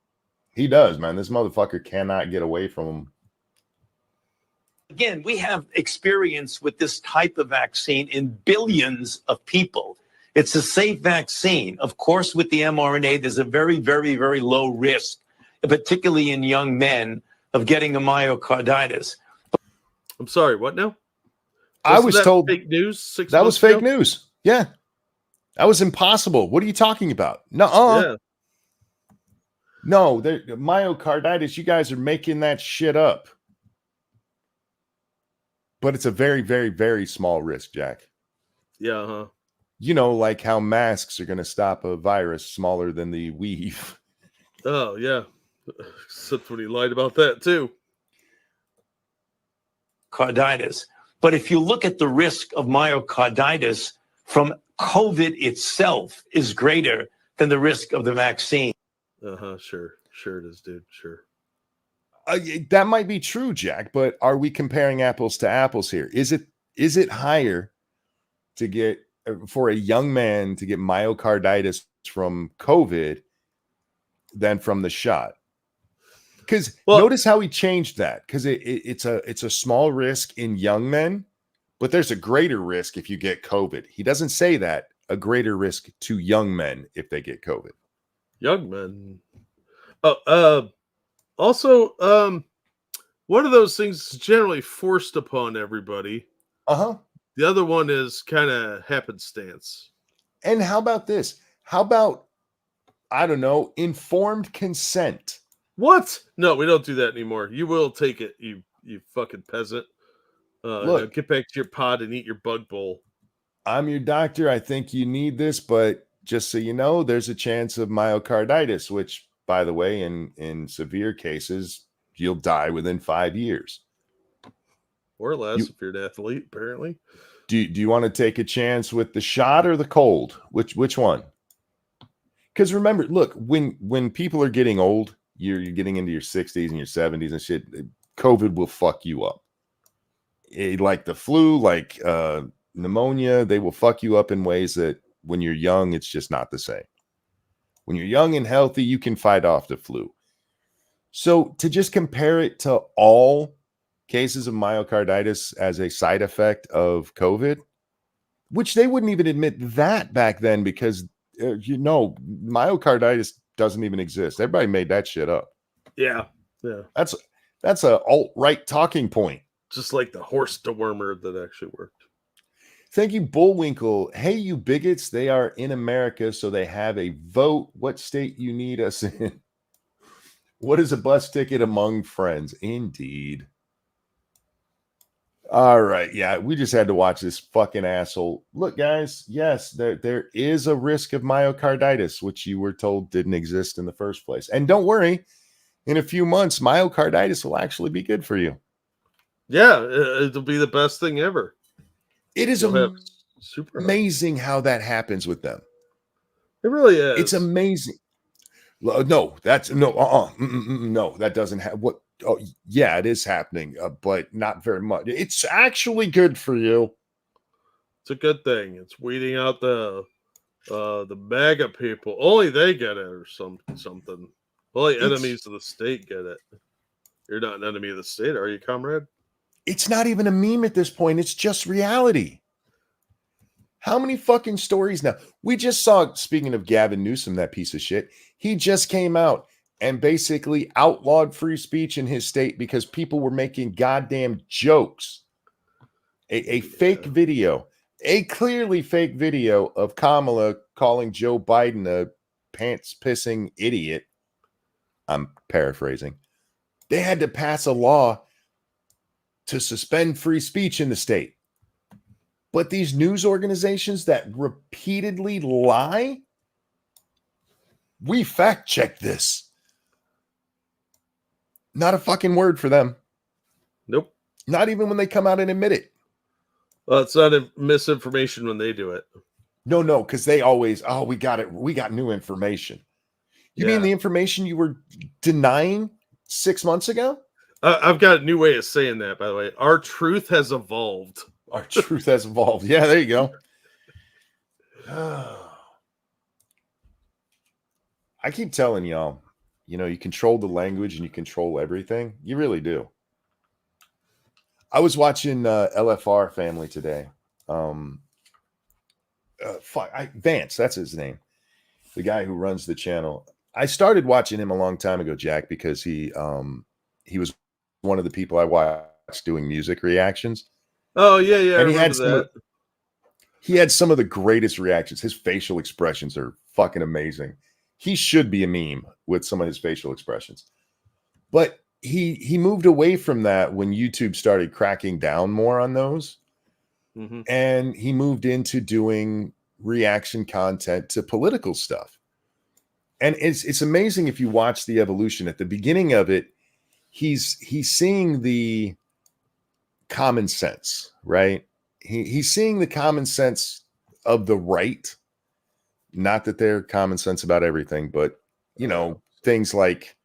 He does, man. This motherfucker cannot get away from him. Again, we have experience with this type of vaccine in billions of people. It's a safe vaccine. Of course, with the mRNA, there's a very, very, very low risk, particularly in young men, of getting a myocarditis. I'm sorry, what now? I was told fake news. 6 that was months ago? fake news. Yeah, that was impossible. What are you talking about? No, Yeah. no, myocarditis. You guys are making that shit up. But it's a very, very, very small risk, Jack. Yeah, huh? You know, like how masks are going to stop a virus smaller than the weave. Oh, yeah. Except when he lied about that, too. Carditis. But if you look at the risk of myocarditis from COVID itself is greater than the risk of the vaccine. Uh-huh, sure. Sure it is, dude. Sure. That might be true, Jack, but are we comparing apples to apples here? Is it higher to get for a young man to get myocarditis from COVID than from the shot? Because notice how he changed that. Because it's a small risk in young men, but there's a greater risk if you get COVID. He doesn't say that, a greater risk to young men if they get COVID. Young men. Also, one of those things is generally forced upon everybody. Uh-huh. The other one is kind of happenstance. And how about this? How about, I don't know, informed consent? What? No, we don't do that anymore. You will take it, you fucking peasant. Look, now get back to your pod and eat your bug bowl. I'm your doctor. I think you need this, but just so you know, there's a chance of myocarditis, which, by the way, in severe cases, you'll die within 5 years. Or less if you're an athlete, apparently. Do you want to take a chance with the shot or the cold? Which one? Because remember, look, when people are getting old, you're getting into your 60s and your 70s and shit, COVID will fuck you up. Like the flu, like pneumonia, they will fuck you up in ways that when you're young, it's just not the same. When you're young and healthy, you can fight off the flu. So to just compare it to all cases of myocarditis as a side effect of COVID, which they wouldn't even admit that back then because, myocarditis doesn't even exist. Everybody made that shit up. Yeah. Yeah. That's a alt-right talking point. Just like the horse dewormer that actually worked. Thank you, Bullwinkle. Hey, you bigots, they are in America, so they have a vote. What state you need us in? What is a bus ticket among friends? Indeed. All right. Yeah, we just had to watch this fucking asshole. Look, guys, yes, there is a risk of myocarditis, which you were told didn't exist in the first place. And don't worry, in a few months, myocarditis will actually be good for you. Yeah, it'll be the best thing ever. It is super amazing how that happens with them. It really is. It's amazing. No, that's no, that doesn't have what. Oh, yeah, it is happening, but not very much. It's actually good for you. It's a good thing. It's weeding out the MAGA people. Only they get it, or something. Only enemies of the state get it. You're not an enemy of the state, are you, comrade? It's not even a meme at this point. It's just reality. How many fucking stories now? We just saw, speaking of Gavin Newsom, that piece of shit, he just came out and basically outlawed free speech in his state because people were making goddamn jokes. A fake video, a clearly fake video of Kamala calling Joe Biden a pants-pissing idiot. I'm paraphrasing. They had to pass a law to suspend free speech in the state. But these news organizations that repeatedly lie, we fact check this. Not a fucking word for them. Nope. Not even when they come out and admit it. Well, it's not misinformation when they do it. No, because they always, we got it. We got new information. You mean the information you were denying 6 months ago? I've got a new way of saying that, by the way. Our truth has evolved. Our truth has evolved. Yeah, there you go. I keep telling y'all, you control the language and you control everything. You really do. I was watching LFR Family today. Vance, that's his name. The guy who runs the channel. I started watching him a long time ago, Jack, because he was one of the people I watched doing music reactions. Oh yeah, I And remember he had some of the greatest reactions. His facial expressions are fucking amazing. He should be a meme with some of his facial expressions. But he moved away from that when YouTube started cracking down more on those. Mm-hmm. And he moved into doing reaction content to political stuff. And it's amazing if you watch the evolution. At the beginning of it, he's seeing the common sense, right? He's seeing the common sense of the right. Not that they're common sense about everything, but things like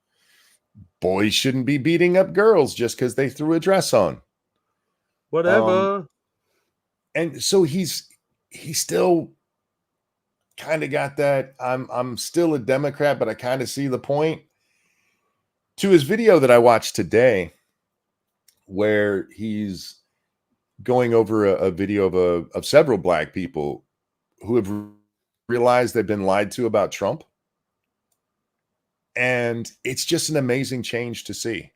boys shouldn't be beating up girls just because they threw a dress on. Whatever. And so he's still kind of got that. I'm still a Democrat, but I kind of see the point. To his video that I watched today, where he's going over a video of several black people who have realized they've been lied to about Trump. And it's just an amazing change to see.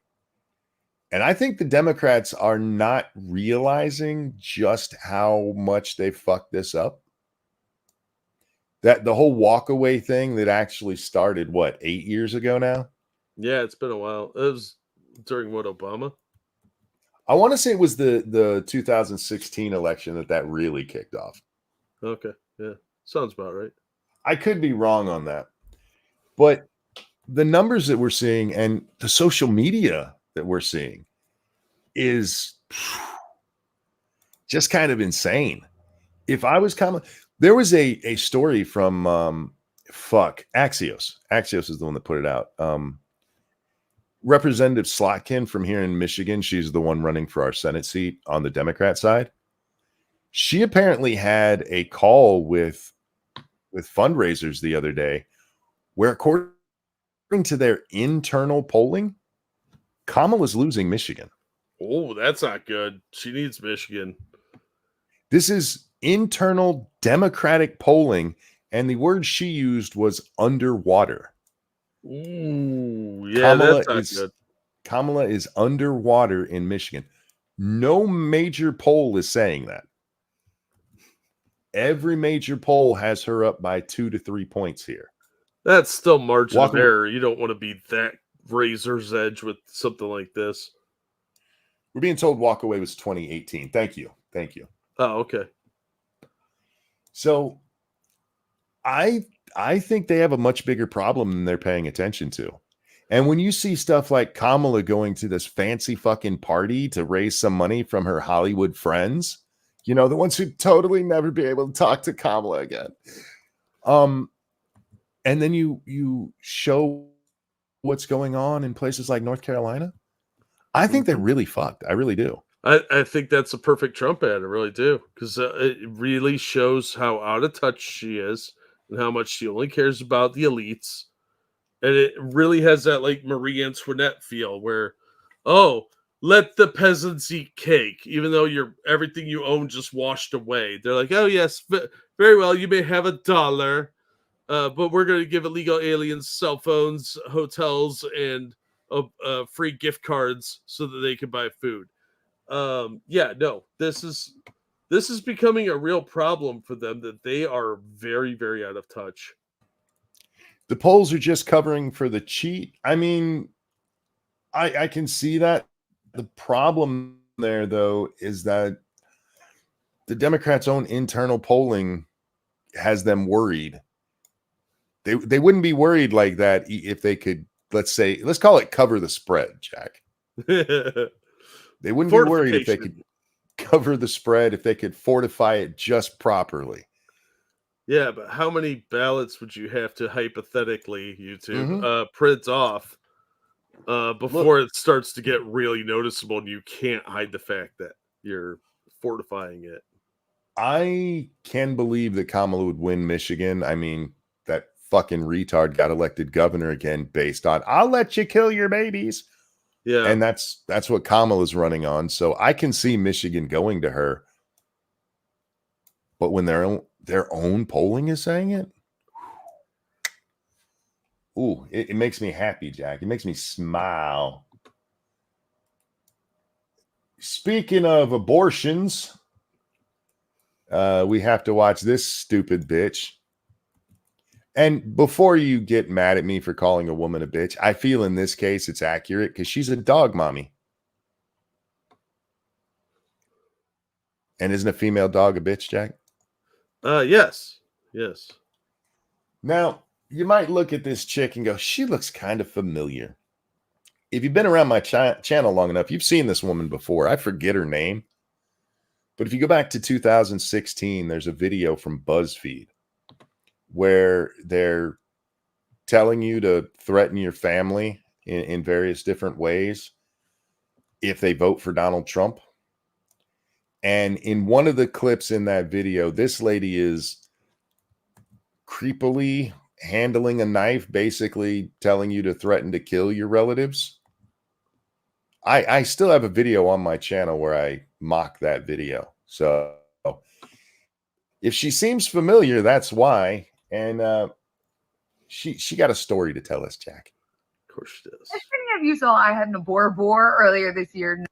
And I think the Democrats are not realizing just how much they fucked this up. That the whole walkaway thing that actually started, 8 years ago now? Yeah, it's been a while. It was during Obama? I want to say it was the 2016 election that really kicked off. Okay, yeah. Sounds about right. I could be wrong on that. But the numbers that we're seeing and the social media that we're seeing is just kind of insane. If I was there was a story from Axios. Axios is the one that put it out. Representative Slotkin from here in Michigan, she's the one running for our Senate seat on the Democrat side. She apparently had a call with fundraisers the other day where, according to their internal polling, Kamala's losing Michigan. Oh, that's not good. She needs Michigan. This is internal Democratic polling, and the word she used was underwater. Ooh, yeah, that's not good. Kamala is underwater in Michigan. No major poll is saying that. Every major poll has her up by 2 to 3 points here. That's still margin of error. You don't want to be that razor's edge with something like this. We're being told walkaway was 2018. Thank you. Oh, okay. So I think they have a much bigger problem than they're paying attention to. And when you see stuff like Kamala going to this fancy fucking party to raise some money from her Hollywood friends, the ones who totally never be able to talk to Kamala again. And then you show what's going on in places like North Carolina. I think they're really fucked. I really do. I think that's a perfect Trump ad. I really do. Because it really shows how out of touch she is and how much she only cares about the elites. And it really has that like Marie Antoinette feel where, let the peasants eat cake, even though everything you own just washed away. They're like, oh yes, very well, you may have $1, but we're going to give illegal aliens cell phones, hotels, and free gift cards so that they can buy food. This is becoming a real problem for them, that they are very, very out of touch. The polls are just covering for the cheat. I mean, I can see that. The problem there, though, is that the Democrats' own internal polling has them worried. They wouldn't be worried like that if they could, let's call it cover the spread, Jack. They wouldn't be worried if they could cover the spread, if they could fortify it just properly. Yeah, but how many ballots would you have to hypothetically, YouTube, print off before it starts to get really noticeable and you can't hide the fact that you're fortifying it. I can believe that Kamala would win Michigan. I mean, that fucking retard got elected governor again based on I'll let you kill your babies. Yeah. And that's what Kamala's running on. So I can see Michigan going to her. But when their own polling is saying it, ooh, it makes me happy, Jack. It makes me smile. Speaking of abortions, we have to watch this stupid bitch. And before you get mad at me for calling a woman a bitch, I feel in this case it's accurate because she's a dog mommy. And isn't a female dog a bitch, Jack? Yes. Yes. Now, you might look at this chick and go, she looks kind of familiar. If you've been around my channel long enough, you've seen this woman before. I forget her name. But if you go back to 2016, there's a video from BuzzFeed where they're telling you to threaten your family in various different ways if they vote for Donald Trump. And in one of the clips in that video, this lady is creepily handling a knife, basically telling you to threaten to kill your relatives. I still have a video on my channel where I mock that video. So if she seems familiar, that's why. And she got a story to tell us, Jack. Of course she does. As many of you saw, I had an abor earlier this year.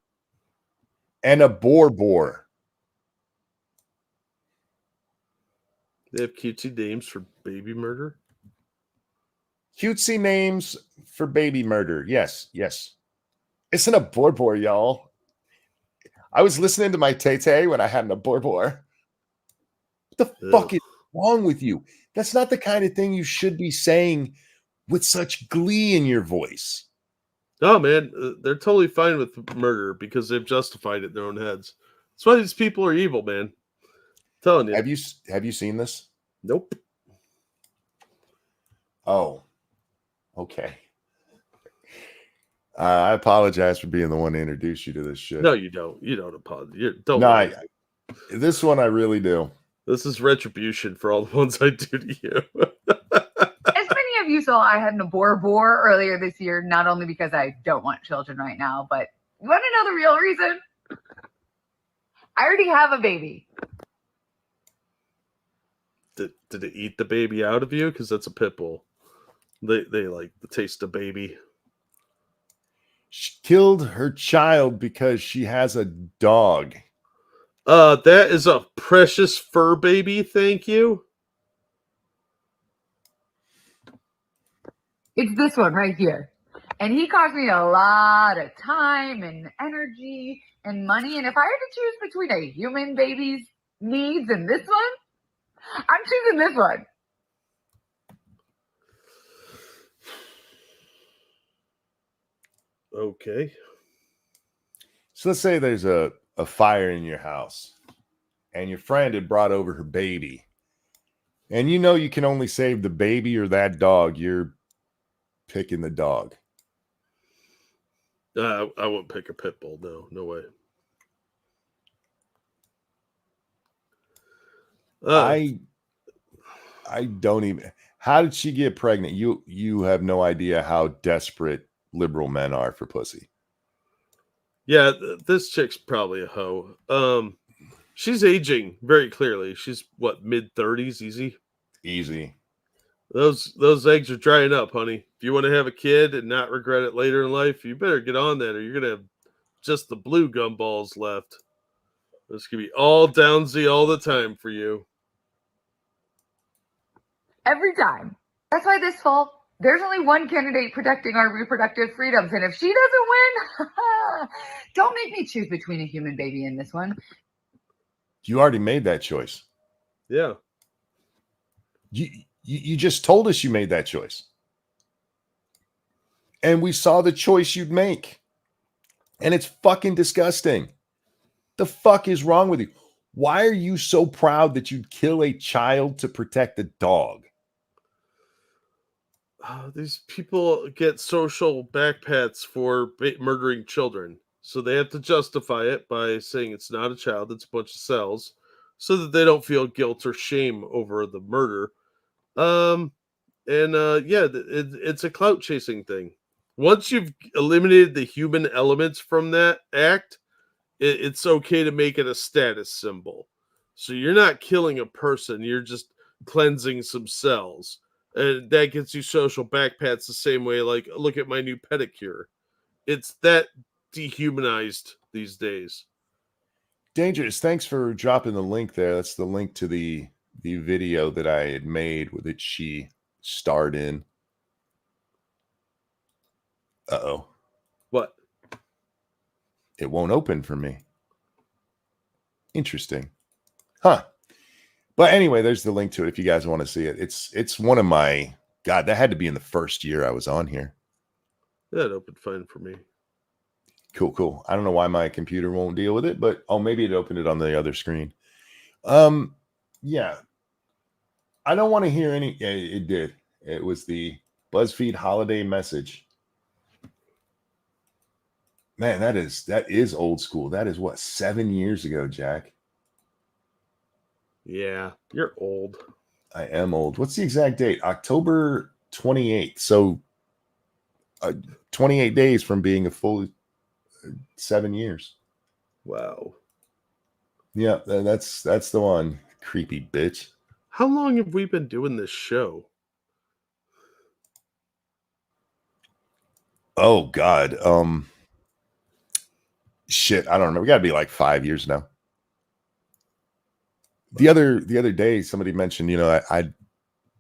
And a boar. They have cutesy names for baby murder. Cutesy names for baby murder. Yes. It's an abor, y'all. I was listening to my Tay when I had an abor. What the fuck is wrong with you? That's not the kind of thing you should be saying with such glee in your voice. Oh, man, they're totally fine with murder because they've justified it in their own heads. That's why these people are evil, man. I'm telling you. Have you seen this? Nope. Oh, okay. I apologize for being the one to introduce you to this shit. No, you don't. You don't apologize. Don't. No, this one I really do. This is retribution for all the ones I do to you. As many of you saw, I had an abor earlier this year, not only because I don't want children right now, but you want to know the real reason? I already have a baby. Did it eat the baby out of you? Because that's a pit bull. They like the taste of baby. She killed her child because she has a dog. That is a precious fur baby. Thank you. It's this one right here. And he cost me a lot of time and energy and money. And if I had to choose between a human baby's needs and this one, I'm choosing this one. Okay. So let's say there's a fire in your house and your friend had brought over her baby. And you know you can only save the baby or that dog. You're picking the dog. I won't pick a pit bull. No way. I don't even. How did she get pregnant? You have no idea how desperate liberal men are for pussy. Yeah, this chick's probably a hoe. She's aging very clearly. She's what, mid-30s, Easy. Those eggs are drying up, honey. If you want to have a kid and not regret it later in life, you better get on that, or you're gonna have just the blue gumballs left. It's gonna be all downsy all the time for you. Every time. That's why this fall, there's only one candidate protecting our reproductive freedoms. And if she doesn't win, don't make me choose between a human baby and this one. You already made that choice. Yeah. You just told us you made that choice. And we saw the choice you'd make. And it's fucking disgusting. The fuck is wrong with you? Why are you so proud that you'd kill a child to protect a dog? these people get social backpats for murdering children. So they have to justify it by saying it's not a child, it's a bunch of cells, so that they don't feel guilt or shame over the murder. Um, yeah, it's a clout chasing thing. Once you've eliminated the human elements from that act, it's okay to make it a status symbol. So you're not killing a person, you're just cleansing some cells. And that gets you social backpats the same way, like, look at my new pedicure. It's that dehumanized these days. Dangerous. Thanks for dropping the link there. That's the link to the video that I had made that she starred in. Uh-oh. What? It won't open for me. Interesting. Huh. But anyway, there's the link to it if you guys want to see it. It's one of my, God, that had to be in the first year I was on here. That opened fine for me. Cool. I don't know why my computer won't deal with it, but maybe it opened it on the other screen. Yeah. I don't want to hear any. It did. It was the BuzzFeed holiday message. Man, that is old school. That is what, 7 years ago, Jack. Yeah, you're old. I am old. What's the exact date? October 28th. So 28 days from being a full 7 years. Wow. Yeah, that's the one. Creepy bitch. How long have we been doing this show? Oh God. Shit, I don't know. We gotta be like 5 years now. The other day, somebody mentioned,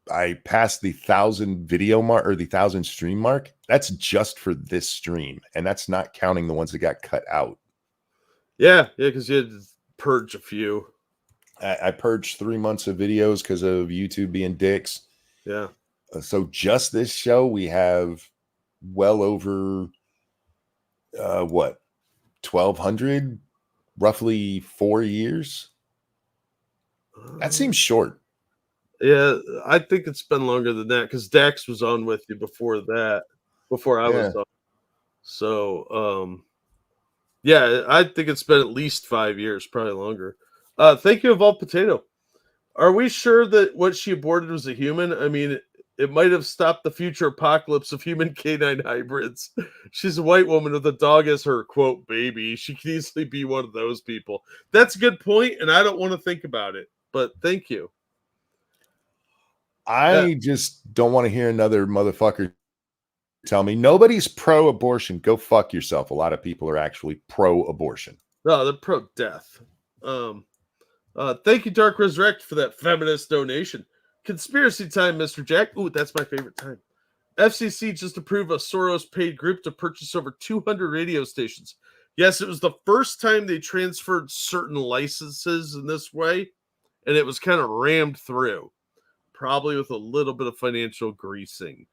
I passed the 1,000 video mark or the 1,000 stream mark. That's just for this stream, and that's not counting the ones that got cut out. Yeah, because you had to purge a few. I purged 3 months of videos because of YouTube being dicks. Yeah. So just this show, we have well over 1,200, roughly 4 years. That seems short. Yeah, I think it's been longer than that because Dax was on with you before that, before I was on. So, yeah, I think it's been at least 5 years, probably longer. Thank you, Evolved Potato. Are we sure that what she aborted was a human? I mean, it might have stopped the future apocalypse of human canine hybrids. She's a white woman with a dog as her, quote, baby. She could easily be one of those people. That's a good point, and I don't want to think about it, but thank you. I just don't want to hear another motherfucker tell me nobody's pro-abortion. Go fuck yourself. A lot of people are actually pro-abortion. No, they're pro-death. Thank you, Dark Resurrect, for that feminist donation. Conspiracy time, Mr. Jack. Ooh, that's my favorite time. FCC just approved a Soros-paid group to purchase over 200 radio stations. Yes, it was the first time they transferred certain licenses in this way, and it was kind of rammed through, probably with a little bit of financial greasing.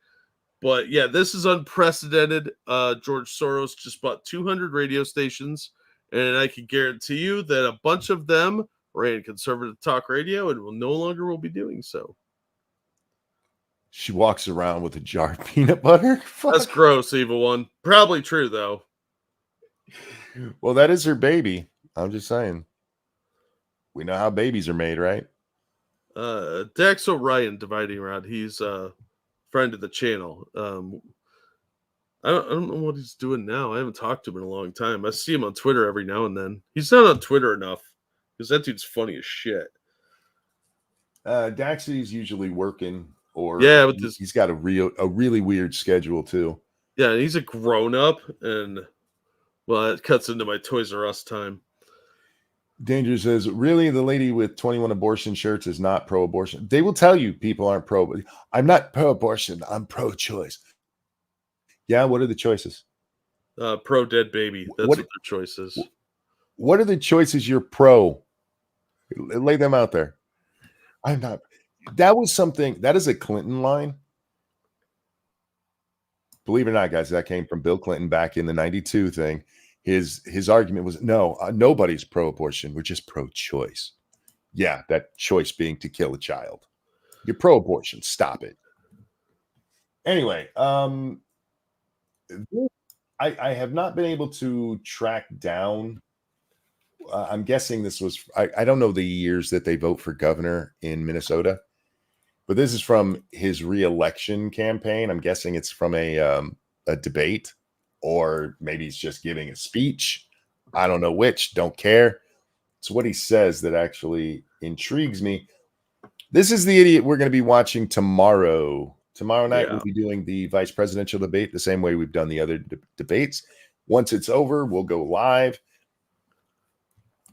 But yeah, this is unprecedented. George Soros just bought 200 radio stations, and I can guarantee you that a bunch of them ran conservative talk radio and will no longer be doing so. She walks around with a jar of peanut butter. Fuck. That's gross, evil one. Probably true, though. Well, that is her baby. I'm just saying. We know how babies are made, right? Dax O'Ryan, Dividing Rod. He's a friend of the channel. I don't know what he's doing now. I haven't talked to him in a long time. I see him on Twitter every now and then. He's not on Twitter enough because that dude's funny as shit. Daxy's usually working, or he's got a really weird schedule too. Yeah, he's a grown up, and well, it cuts into my Toys R Us time. Danger says, really, the lady with 21 abortion shirts is not pro-abortion. They will tell you people aren't pro. I'm not pro-abortion. I'm pro-choice. Yeah, what are the choices? Pro-dead baby. That's what their choice is. What are the choices you're pro? Lay them out there. I'm not. That was something. That is a Clinton line. Believe it or not, guys, that came from Bill Clinton back in the 92 thing. His argument was, no, nobody's pro-abortion. We're just pro-choice. Yeah, that choice being to kill a child. You're pro-abortion. Stop it. Anyway, I have not been able to track down. I'm guessing this was, I don't know the years that they vote for governor in Minnesota, but this is from his reelection campaign. I'm guessing it's from a debate, or maybe he's just giving a speech. I don't know which, don't care. It's what he says that actually intrigues me. This is the idiot we're going to be watching tomorrow. Tomorrow night, we'll be doing the vice presidential debate the same way we've done the other debates. Once it's over, we'll go live.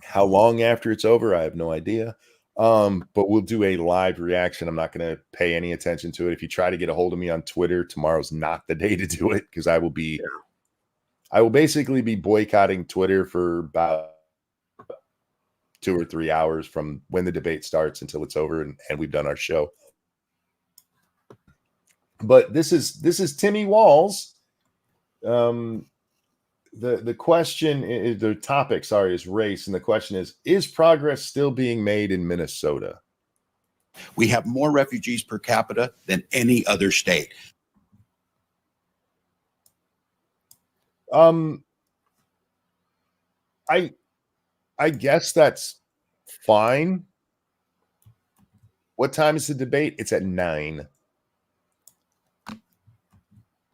How long after it's over, I have no idea. But we'll do a live reaction. I'm not going to pay any attention to it. If you try to get a hold of me on Twitter, tomorrow's not the day to do it, because I will basically be boycotting Twitter for about 2 or 3 hours from when the debate starts until it's over and we've done our show. But this is Timmy Walls. The question is, the topic, is race, and the question is progress still being made in Minnesota? We have more refugees per capita than any other state. I guess that's fine. What time is the debate? It's at 9.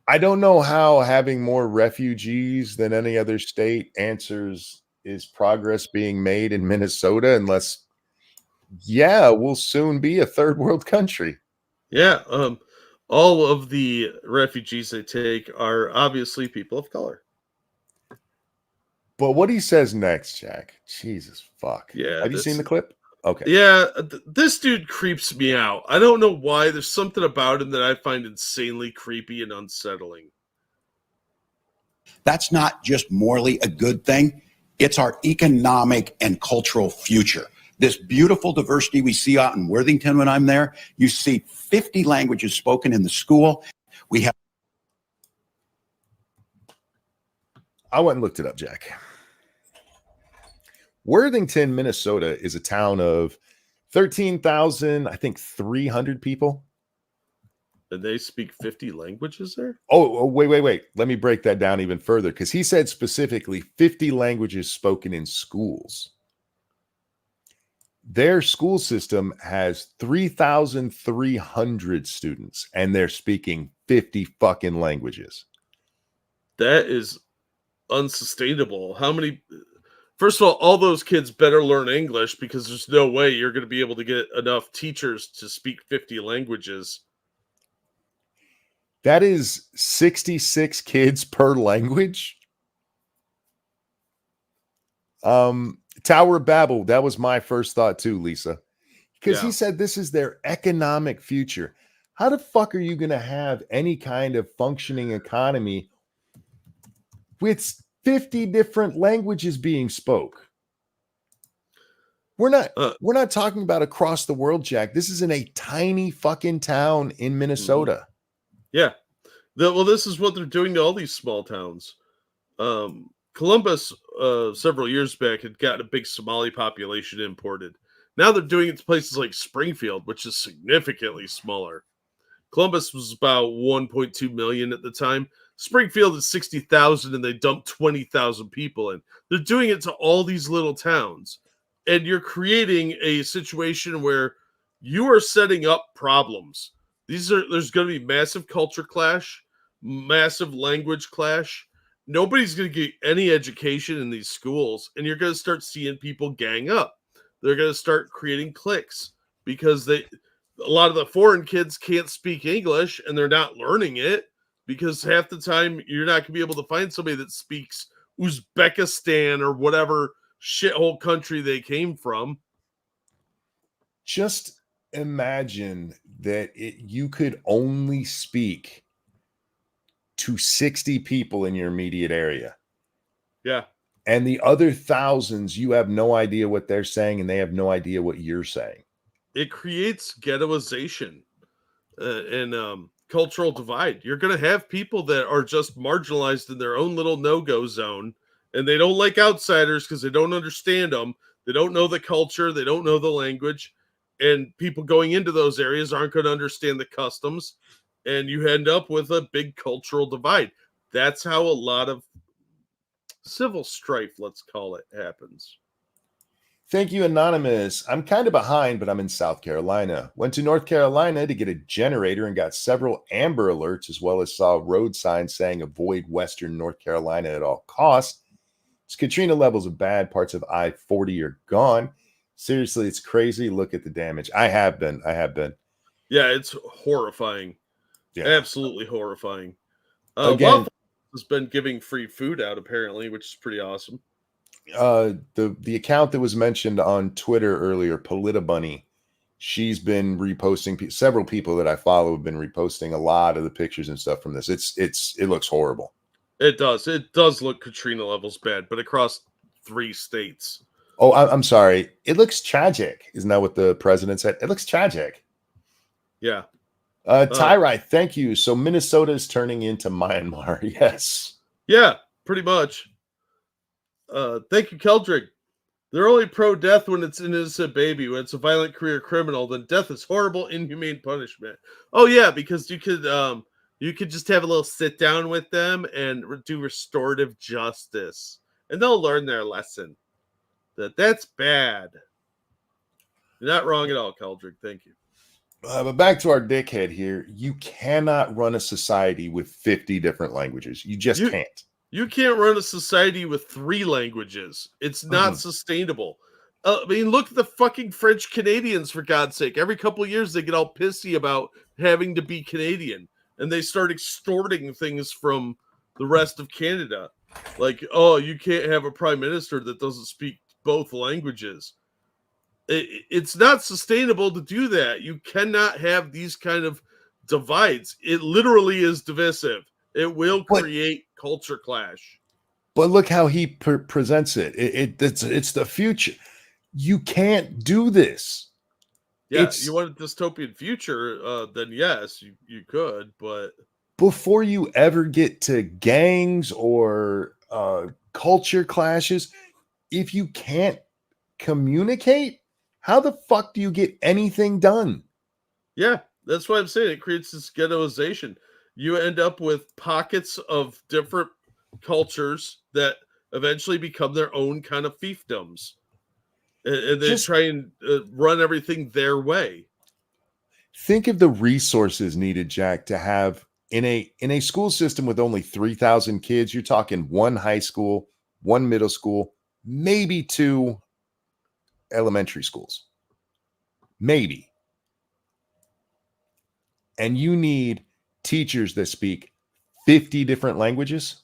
I don't know how having more refugees than any other state answers is progress being made in Minnesota, unless, we'll soon be a third world country. Yeah. All of the refugees they take are obviously people of color. But what he says next, Jack, Jesus fuck. Yeah. Have you seen the clip? Okay. Yeah, this dude creeps me out. I don't know why. There's something about him that I find insanely creepy and unsettling. That's not just morally a good thing. It's our economic and cultural future. This beautiful diversity we see out in Worthington when I'm there, you see 50 languages spoken in the school. We have. I went and looked it up, Jack. Worthington, Minnesota is a town of 13,000, I think 300 people. And they speak 50 languages there? Oh, wait. Let me break that down even further, because he said specifically 50 languages spoken in schools. Their school system has 3,300 students, and they're speaking 50 fucking languages. That is unsustainable. How many... First of all those kids better learn English, because there's no way you're going to be able to get enough teachers to speak 50 languages. That is 66 kids per language. Tower of Babel, that was my first thought too, Lisa. Because he said this is their economic future. How the fuck are you going to have any kind of functioning economy with 50 different languages being spoke? We're not talking about across the world, Jack. This is in a tiny fucking town in Minnesota. Yeah. Well, this is what they're doing to all these small towns. Columbus, several years back, had gotten a big Somali population imported. Now they're doing it to places like Springfield, which is significantly smaller. Columbus was about 1.2 million at the time. Springfield is 60,000, and they dumped 20,000 people in. They're doing it to all these little towns. And you're creating a situation where you are setting up problems. There's going to be massive culture clash, massive language clash. Nobody's going to get any education in these schools, and you're going to start seeing people gang up. They're going to start creating cliques because a lot of the foreign kids can't speak English, and they're not learning it. Because half the time you're not going to be able to find somebody that speaks Uzbekistan or whatever shithole country they came from. Just imagine that you could only speak to 60 people in your immediate area. Yeah. And the other thousands, you have no idea what they're saying, and they have no idea what you're saying. It creates ghettoization and cultural divide. You're going to have people that are just marginalized in their own little no-go zone, and they don't like outsiders because they don't understand them. They don't know the culture. They don't know the language. And people going into those areas aren't going to understand the customs. and you end up with a big cultural divide. That's how a lot of civil strife, let's call it, happens. Thank you, Anonymous. I'm kind of behind, but I'm in South Carolina. Went to North Carolina to get a generator and got several Amber Alerts, as well as saw road signs saying avoid Western North Carolina at all costs. As Katrina levels are bad, parts of I-40 are gone. Seriously, it's crazy. Look at the damage. I have been. Yeah, it's horrifying. Yeah. Absolutely horrifying. Again, Waffle has been giving free food out, apparently, which is pretty awesome. The account that was mentioned on Twitter earlier, Politabunny, she's been reposting. Several people that I follow have been reposting a lot of the pictures and stuff from this. It looks horrible. It does look Katrina levels bad, but across 3 states. Oh, I'm sorry. It looks tragic. Isn't that what the president said? It looks tragic. Yeah. Tyrai, thank you. So Minnesota is turning into Myanmar. Yes. Yeah, pretty much. Thank you, Keldrick. They're only pro-death when it's an innocent baby. When it's a violent career criminal, then death is horrible, inhumane punishment. Oh yeah, because you could just have a little sit down with them and do restorative justice, and they'll learn their lesson. That's bad. You're not wrong at all, Keldrick. Thank you. But back to our dickhead here. You cannot run a society with 50 different languages. You just can't. You can't run a society with 3 languages. It's not sustainable. I mean, look at the fucking French Canadians, for God's sake. Every couple of years, they get all pissy about having to be Canadian, and they start extorting things from the rest of Canada. Like, oh, you can't have a prime minister that doesn't speak both languages. It's not sustainable to do that. You cannot have these kind of divides. It literally is divisive. It will create culture clash. But look how he presents it. It's the future. You can't do this. Yeah, you want a dystopian future, then yes, you could, but before you ever get to gangs or culture clashes, if you can't communicate, how the fuck do you get anything done? Yeah, that's what I'm saying. It creates this ghettoization. You end up with pockets of different cultures that eventually become their own kind of fiefdoms. And they try and run everything their way. Think of the resources needed, Jack, to have in a school system with only 3,000 kids. You're talking 1 high school, 1 middle school, maybe 2 elementary schools. Maybe. And you need teachers that speak 50 different languages.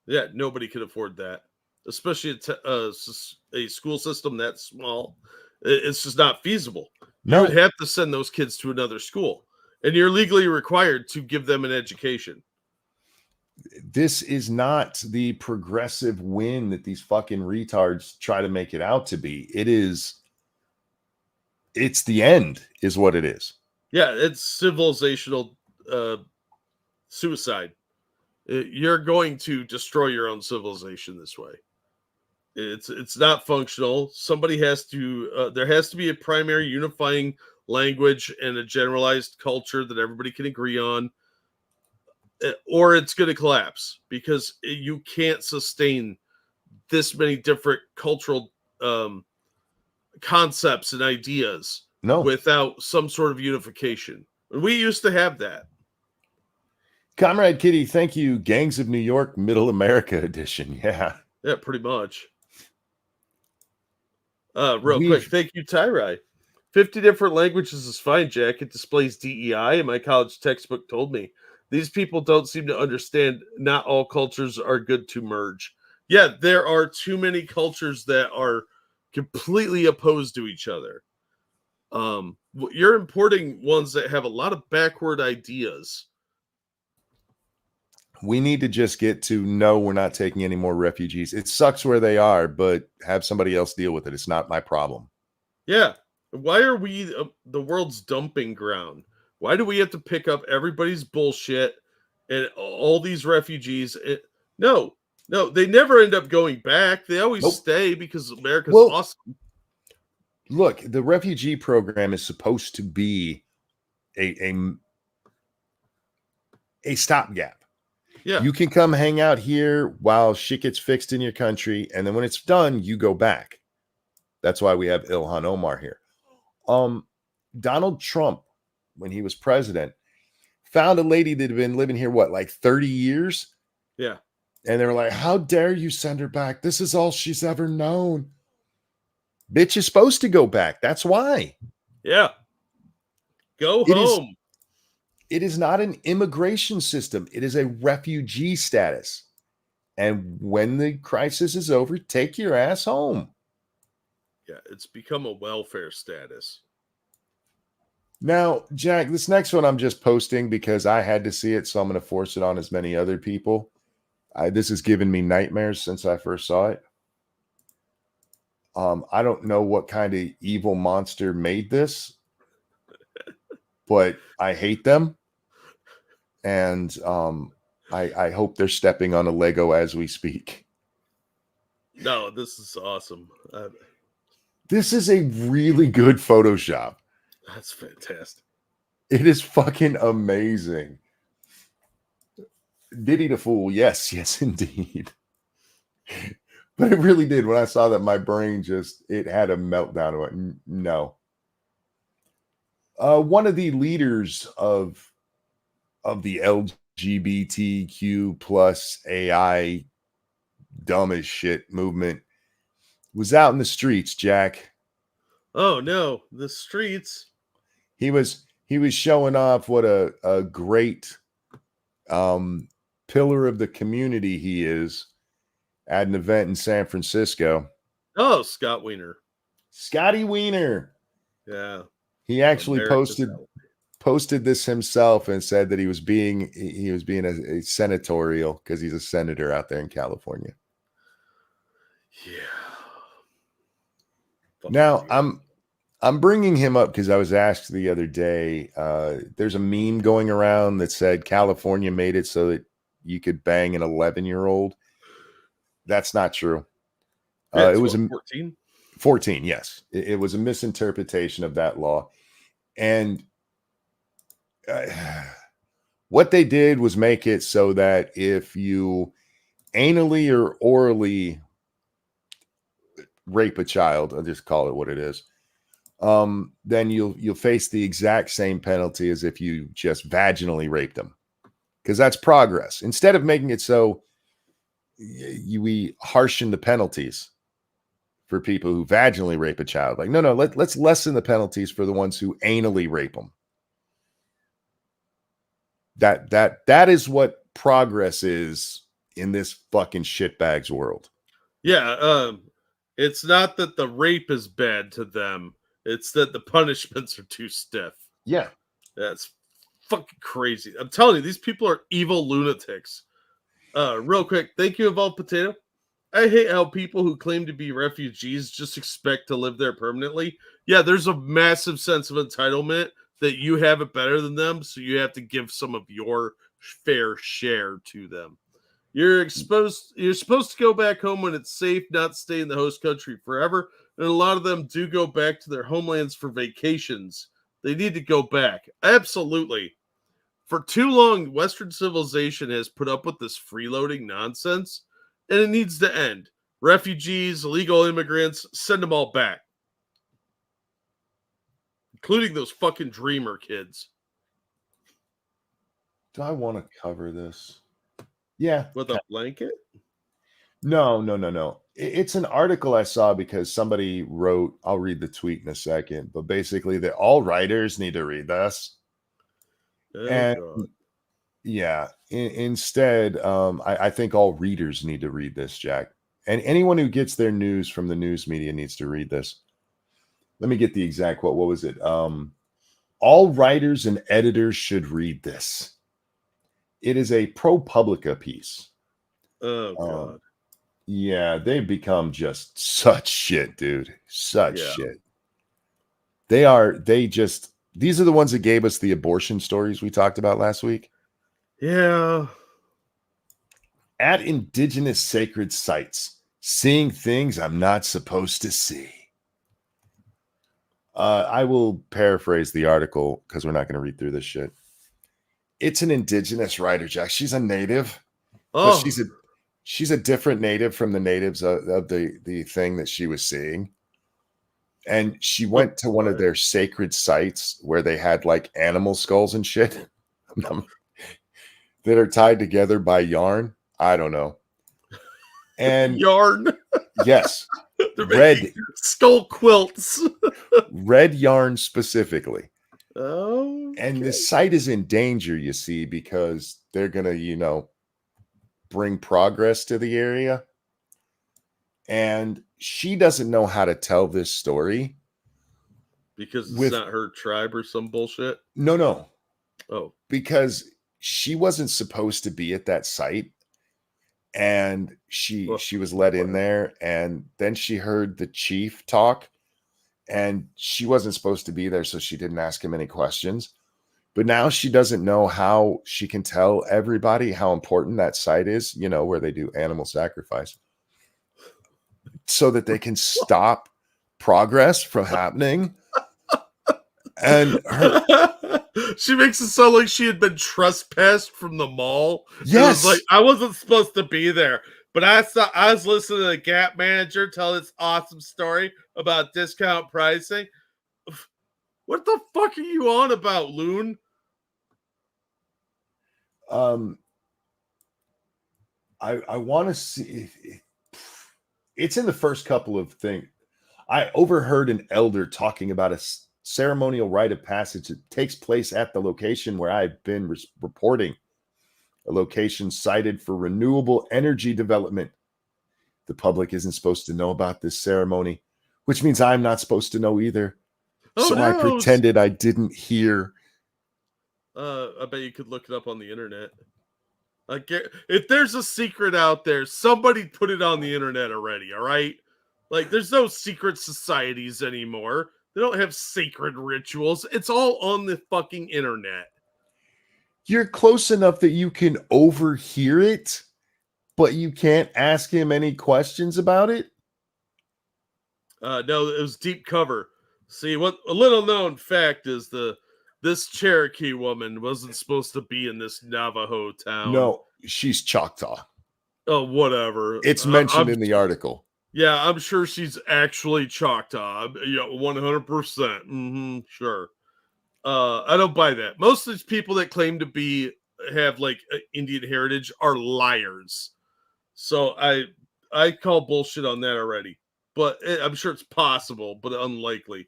Yeah, nobody could afford that, especially a school system that small. It's just not feasible. No. You would have to send those kids to another school, and you're legally required to give them an education. This is not the progressive win that these fucking retards try to make it out to be. It's the end is what it is. Yeah, it's civilizational suicide. You're going to destroy your own civilization this way. It's not functional. Somebody has to there has to be a primary unifying language and a generalized culture that everybody can agree on, or it's going to collapse because you can't sustain this many different cultural concepts and ideas without some sort of unification. We used to have that. Comrade Kitty, thank you. Gangs of New York, Middle America edition. Yeah, pretty much. Quick, thank you, Tyrai. 50 different languages is fine, Jack. It displays DEI, and my college textbook told me. These people don't seem to understand not all cultures are good to merge. Yeah, there are too many cultures that are completely opposed to each other. You're importing ones that have a lot of backward ideas. We need to just get to no, we're not taking any more refugees. It sucks where they are, but have somebody else deal with it. It's not my problem. Yeah. Why are we the world's dumping ground? Why do we have to pick up everybody's bullshit and all these refugees? No, they never end up going back. They always stay because America's awesome. Look, the refugee program is supposed to be a a stopgap. Yeah. You can come hang out here while shit gets fixed in your country, and then when it's done, you go back. That's why we have Ilhan Omar here. Donald Trump, when he was president, found a lady that had been living here, like 30 years? Yeah. And they were like, how dare you send her back? This is all she's ever known. Bitch is supposed to go back. That's why. Yeah. Go home. It is not an immigration system. It is a refugee status. And when the crisis is over, take your ass home. Yeah, it's become a welfare status. Now, Jack, this next one I'm just posting because I had to see it, so I'm going to force it on as many other people. This has given me nightmares since I first saw it. I don't know what kind of evil monster made this, but I hate them. And I hope they're stepping on a Lego as we speak. No, this is awesome. This is a really good Photoshop. That's fantastic. It is fucking amazing. Diddy the Fool. Yes, indeed. But it really did. When I saw that, my brain it had a meltdown. I went, no. One of the leaders of the LGBTQ plus AI dumb as shit movement was out in the streets, Jack. Oh no, the streets. He was showing off what a great pillar of the community he is at an event in San Francisco. Oh, Scott Wiener. Scotty Wiener. Yeah. He actually posted this himself and said that he was being a senatorial because he's a senator out there in California. Yeah. Now I'm bringing him up because I was asked the other day. There's a meme going around that said California made it so that you could bang an 11-year-old. That's not true. It was 14. 14, yes. It was a misinterpretation of that law. And what they did was make it so that if you anally or orally rape a child, I'll just call it what it is, then you'll face the exact same penalty as if you just vaginally raped them, because that's progress. Instead of making it so we harshen the penalties for people who vaginally rape a child, like no, let's lessen the penalties for the ones who anally rape them. That is what progress is in this fucking shitbags world. Yeah, it's not that the rape is bad to them. It's that the punishments are too stiff. Yeah. That's fucking crazy. I'm telling you, these people are evil lunatics. Real quick, thank you, Evolved Potato. I hate how people who claim to be refugees just expect to live there permanently. Yeah, there's a massive sense of entitlement that you have it better than them, so you have to give some of your fair share to them. You're supposed to go back home when it's safe, not stay in the host country forever. And a lot of them do go back to their homelands for vacations. They need to go back. Absolutely. For too long, Western civilization has put up with this freeloading nonsense, and it needs to end. Refugees, illegal immigrants, send them all back. Including those fucking dreamer kids. Do I want to cover this? Yeah. With a blanket? No. It's an article I saw because somebody wrote, I'll read the tweet in a second, but basically that all writers need to read this. Oh, and God. Yeah, instead, I think all readers need to read this, Jack. And anyone who gets their news from the news media needs to read this. Let me get the exact quote. What was it? All writers and editors should read this. It is a ProPublica piece. Oh, God. Yeah, they've become just such shit, dude. Such shit. These are the ones that gave us the abortion stories we talked about last week. Yeah. At indigenous sacred sites, seeing things I'm not supposed to see. I will paraphrase the article because we're not going to read through this shit. It's an indigenous rider, Jack. She's a native, but Oh, she's a different native from the natives of the thing that she was seeing. And she went to one of their sacred sites where they had like animal skulls and shit that are tied together by yarn. I don't know. And yarn. yes, They're red making skull quilts. red yarn specifically. Oh, And this site is in danger, you see, because they're gonna, bring progress to the area. And she doesn't know how to tell this story. because it's not her tribe or some bullshit. No. Oh, Because she wasn't supposed to be at that site. And she was let in there, and then she heard the chief talk, and she wasn't supposed to be there, so she didn't ask him any questions. But now she doesn't know how she can tell everybody how important that site is, where they do animal sacrifice, so that they can stop progress from happening. And she makes it sound like she had been trespassed from the mall. Yes. It was like, I wasn't supposed to be there, but I was listening to the Gap manager tell this awesome story about discount pricing. What the fuck are you on about, Loon? I want to see. It's in the first couple of things. I overheard an elder talking about a ceremonial rite of passage that takes place at the location where I've been reporting, a location cited for renewable energy development. The public isn't supposed to know about this ceremony, which means I'm not supposed to know either. Oh, so no. I pretended I didn't hear. I bet you could look it up on the internet. If there's a secret out there, somebody put it on the internet already, all right? Like, there's no secret societies anymore. They don't have sacred rituals. It's all on the fucking internet. You're close enough that you can overhear it, but you can't ask him any questions about it? No, it was deep cover. See, what a little known fact is this Cherokee woman wasn't supposed to be in this Navajo town. No, she's Choctaw. Oh, whatever. It's mentioned in the article. Yeah, I'm sure she's actually Choctaw. Yeah, 100%. Sure. I don't buy that. Most of these people that claim to have like Indian heritage are liars. So I call bullshit on that already. But I'm sure it's possible, but unlikely.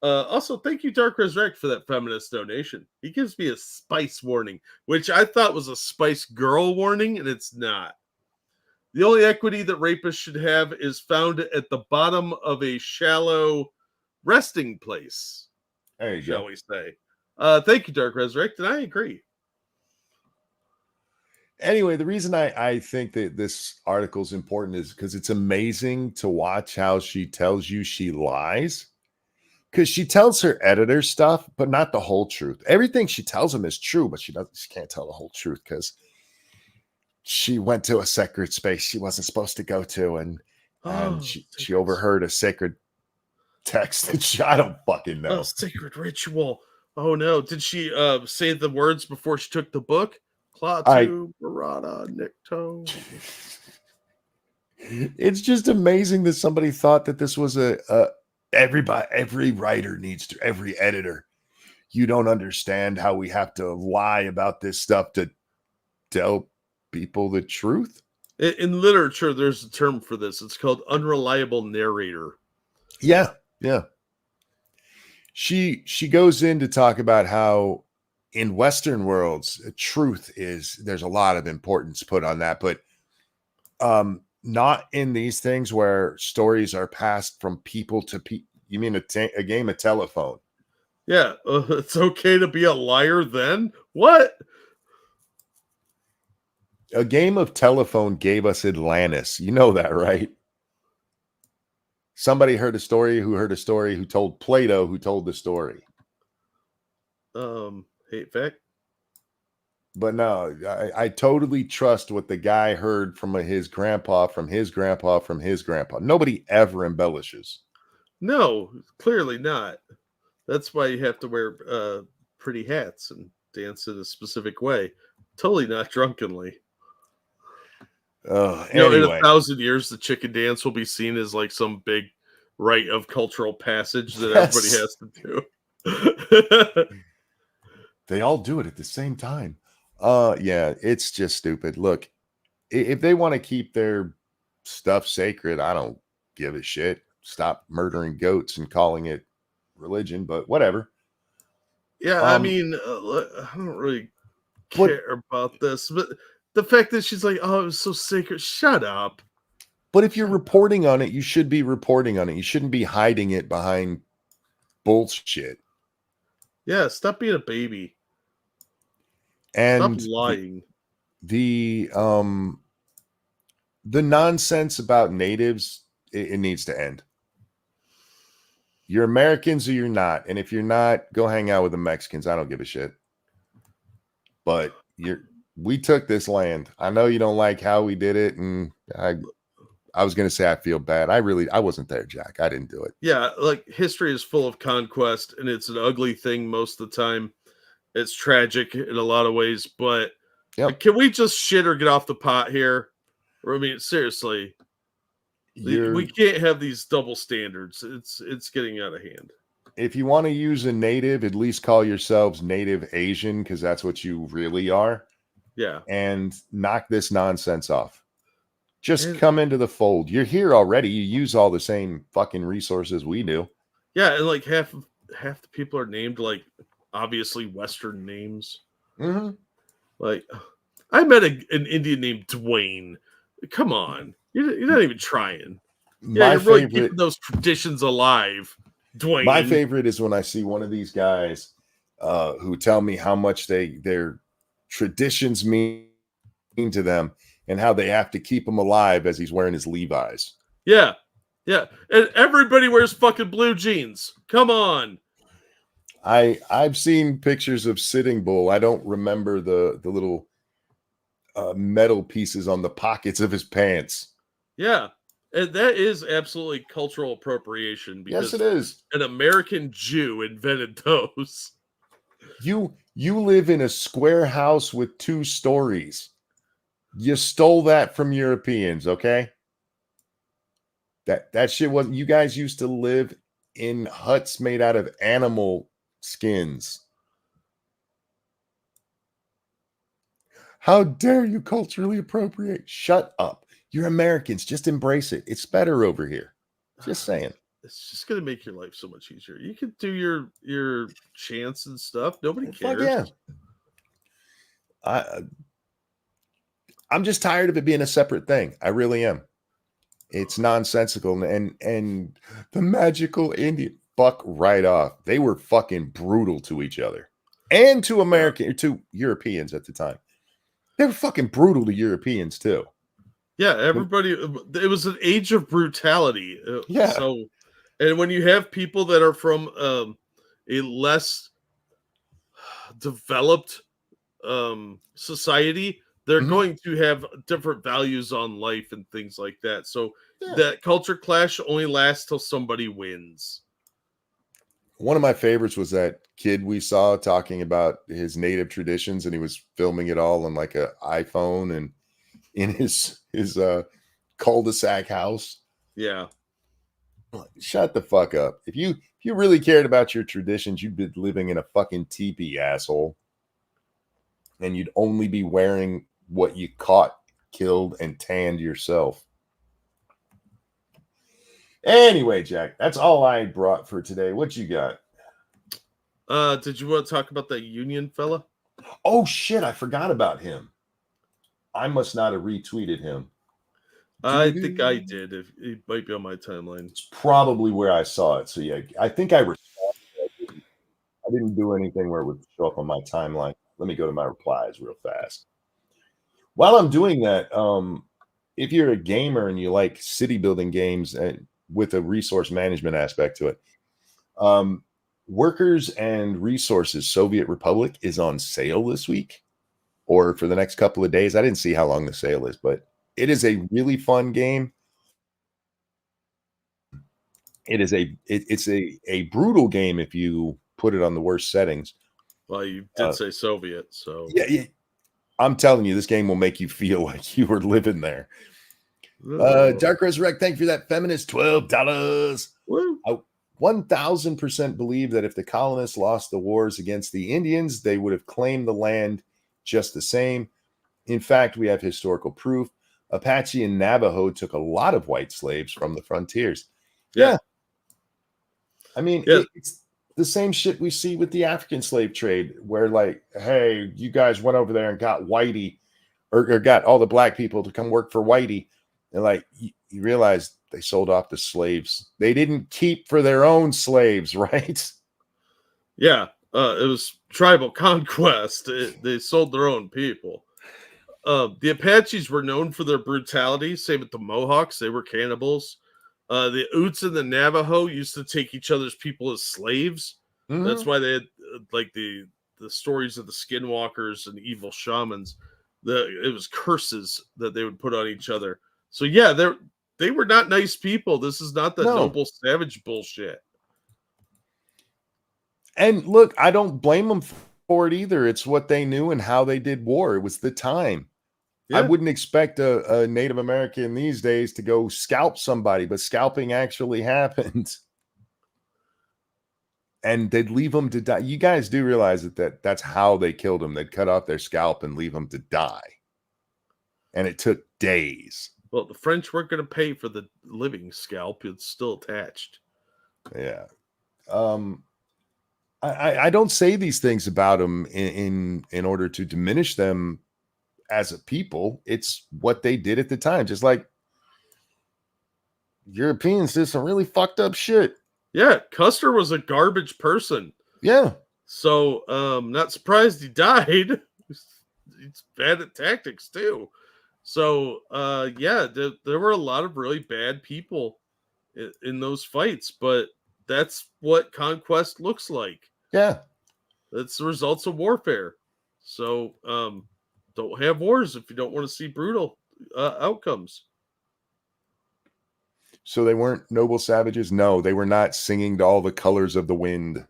Also, thank you, Dark Resurrect, for that feminist donation. He gives me a spice warning, which I thought was a Spice Girl warning, and it's not. The only equity that rapists should have is found at the bottom of a shallow resting place. There you shall go. we say. Thank you, Dark Resurrect, and I agree. Anyway, the reason I think that this article is important is because it's amazing to watch how she tells you she lies. Because she tells her editor stuff, but not the whole truth. Everything she tells him is true, but she can't tell the whole truth because she went to a sacred space she wasn't supposed to go to, and she overheard a sacred text that I don't fucking know. Oh, sacred ritual. Oh no. Did she say the words before she took the book? Klaatu, Barada, Nikto. It's just amazing that somebody thought that this was every writer needs to, every editor. You don't understand how we have to lie about this stuff to tell people the truth. In literature, there's a term for this. It's called unreliable narrator. Yeah. She goes in to talk about how in Western worlds, truth there's a lot of importance put on that, but not in these things where stories are passed from people to people. You mean a game of telephone? Yeah, it's okay to be a liar then? What? A game of telephone gave us Atlantis. You know that, right? Somebody heard a story who told Plato who told the story. Hate fact. But no, I totally trust what the guy heard from his grandpa, from his grandpa, from his grandpa. Nobody ever embellishes. No, clearly not. That's why you have to wear pretty hats and dance in a specific way. Totally not drunkenly. In Anyway, 1,000 years, the chicken dance will be seen as like some big rite of cultural passage that everybody Yes. has to do. They all do it at the same time. Yeah, it's just stupid. Look, if they want to keep their stuff sacred, I don't give a shit. Stop murdering goats and calling it religion, but whatever. Yeah, I mean, I don't really care about this, but the fact that she's like, "Oh, it was so sacred," shut up. But if you're reporting on it, you should be reporting on it. You shouldn't be hiding it behind bullshit. Yeah, stop being a baby. And Stop lying. The nonsense about natives, it needs to end. You're Americans or you're not. And if you're not, go hang out with the Mexicans. I don't give a shit. But we took this land. I know you don't like how we did it. And I was going to say I feel bad. I wasn't there, Jack. I didn't do it. Yeah, like history is full of conquest and it's an ugly thing most of the time. It's tragic in a lot of ways, but can we just shit or get off the pot here? I mean, seriously. We can't have these double standards. It's getting out of hand. If you want to use a native, at least call yourselves Native Asian, because that's what you really are. Yeah. And knock this nonsense off. Just come into the fold. You're here already. You use all the same fucking resources we do. Yeah, and like half the people are named like obviously Western names. Mm-hmm. Like, I met an Indian named Dwayne. Come on. You're not even trying. Yeah, you're really keeping those traditions alive, Dwayne. My favorite is when I see one of these guys who tell me how much their traditions mean to them and how they have to keep him alive as he's wearing his Levi's. Yeah. Yeah. And everybody wears fucking blue jeans. Come on. I've seen pictures of Sitting Bull. I don't remember the little metal pieces on the pockets of his pants. Yeah. And that is absolutely cultural appropriation because yes, it is. An American Jew invented those. You live in a square house with 2 stories. You stole that from Europeans, okay? That shit wasn't. You guys used to live in huts made out of animal skins. How dare you culturally appropriate? Shut up. You're Americans. Just embrace it. It's better over here. Just saying. It's just gonna make your life so much easier. You can do your chants and stuff. Nobody cares. Fuck yeah. I'm just tired of it being a separate thing. I really am. It's nonsensical, and the magical Indian fuck right off. They were fucking brutal to each other and to to Europeans at the time. They were fucking brutal to Europeans too. Yeah, everybody. It was an age of brutality. Yeah. So, and when you have people that are from a less developed society, they're going to have different values on life and things like that. So that culture clash only lasts till somebody wins. One of my favorites was that kid we saw talking about his native traditions, and he was filming it all on like an iPhone and in his cul-de-sac house. Yeah. Shut the fuck up. If you really cared about your traditions, you'd be living in a fucking teepee, asshole. And you'd only be wearing what you caught, killed, and tanned yourself. Anyway, Jack, that's all I brought for today. What you got? Did you want to talk about that Union fella? Oh shit, I forgot about him. I must not have retweeted him. I think I did. If it might be on my timeline. It's probably where I saw it. So yeah, I think I responded. I didn't do anything where it would show up on my timeline. Let me go to my replies real fast. While I'm doing that, if you're a gamer and you like city building games and with a resource management aspect to it, Workers and Resources Soviet Republic is on sale this week or for the next couple of days. I didn't see how long the sale is, but it is a really fun game. It's a brutal game if you put it on the worst settings. Well, you did say Soviet, so yeah. I'm telling you, this game will make you feel like you were living there. Dark Resurrect, thank you for that feminist $12. I 1000% believe that if the colonists lost the wars against the Indians, they would have claimed the land just the same. In fact, we have historical proof. Apache and Navajo took a lot of white slaves from the frontiers. Yeah. I mean, it's the same shit we see with the African slave trade, where like, hey, you guys went over there and got Whitey or got all the black people to come work for Whitey. And like, you realize they sold off the slaves. They didn't keep for their own slaves, right? Yeah. It was tribal conquest. They sold their own people. The Apaches were known for their brutality. Same with the Mohawks. They were cannibals. The Utes and the Navajo used to take each other's people as slaves. Mm-hmm. That's why they had like the stories of the skinwalkers and evil shamans. It was curses that they would put on each other. So yeah, they were not nice people. This is not the noble savage bullshit. And look, I don't blame them for it either. It's what they knew and how they did war. It was the time. Yeah. I wouldn't expect a Native American these days to go scalp somebody, but scalping actually happened. And they'd leave them to die. You guys do realize that's how they killed them. They'd cut off their scalp and leave them to die. And it took days. Well, the French weren't going to pay for the living scalp. It's still attached. Yeah. I don't say these things about them in order to diminish them as a people. It's what they did at the time. Just like Europeans did some really fucked up shit. Yeah, Custer was a garbage person. Yeah. So, not surprised he died. He's bad at tactics too. So, yeah, there were a lot of really bad people in those fights, but that's what conquest looks like. Yeah. That's the results of warfare. So, don't have wars if you don't want to see brutal outcomes. So they weren't noble savages? No, they were not singing to all the colors of the wind.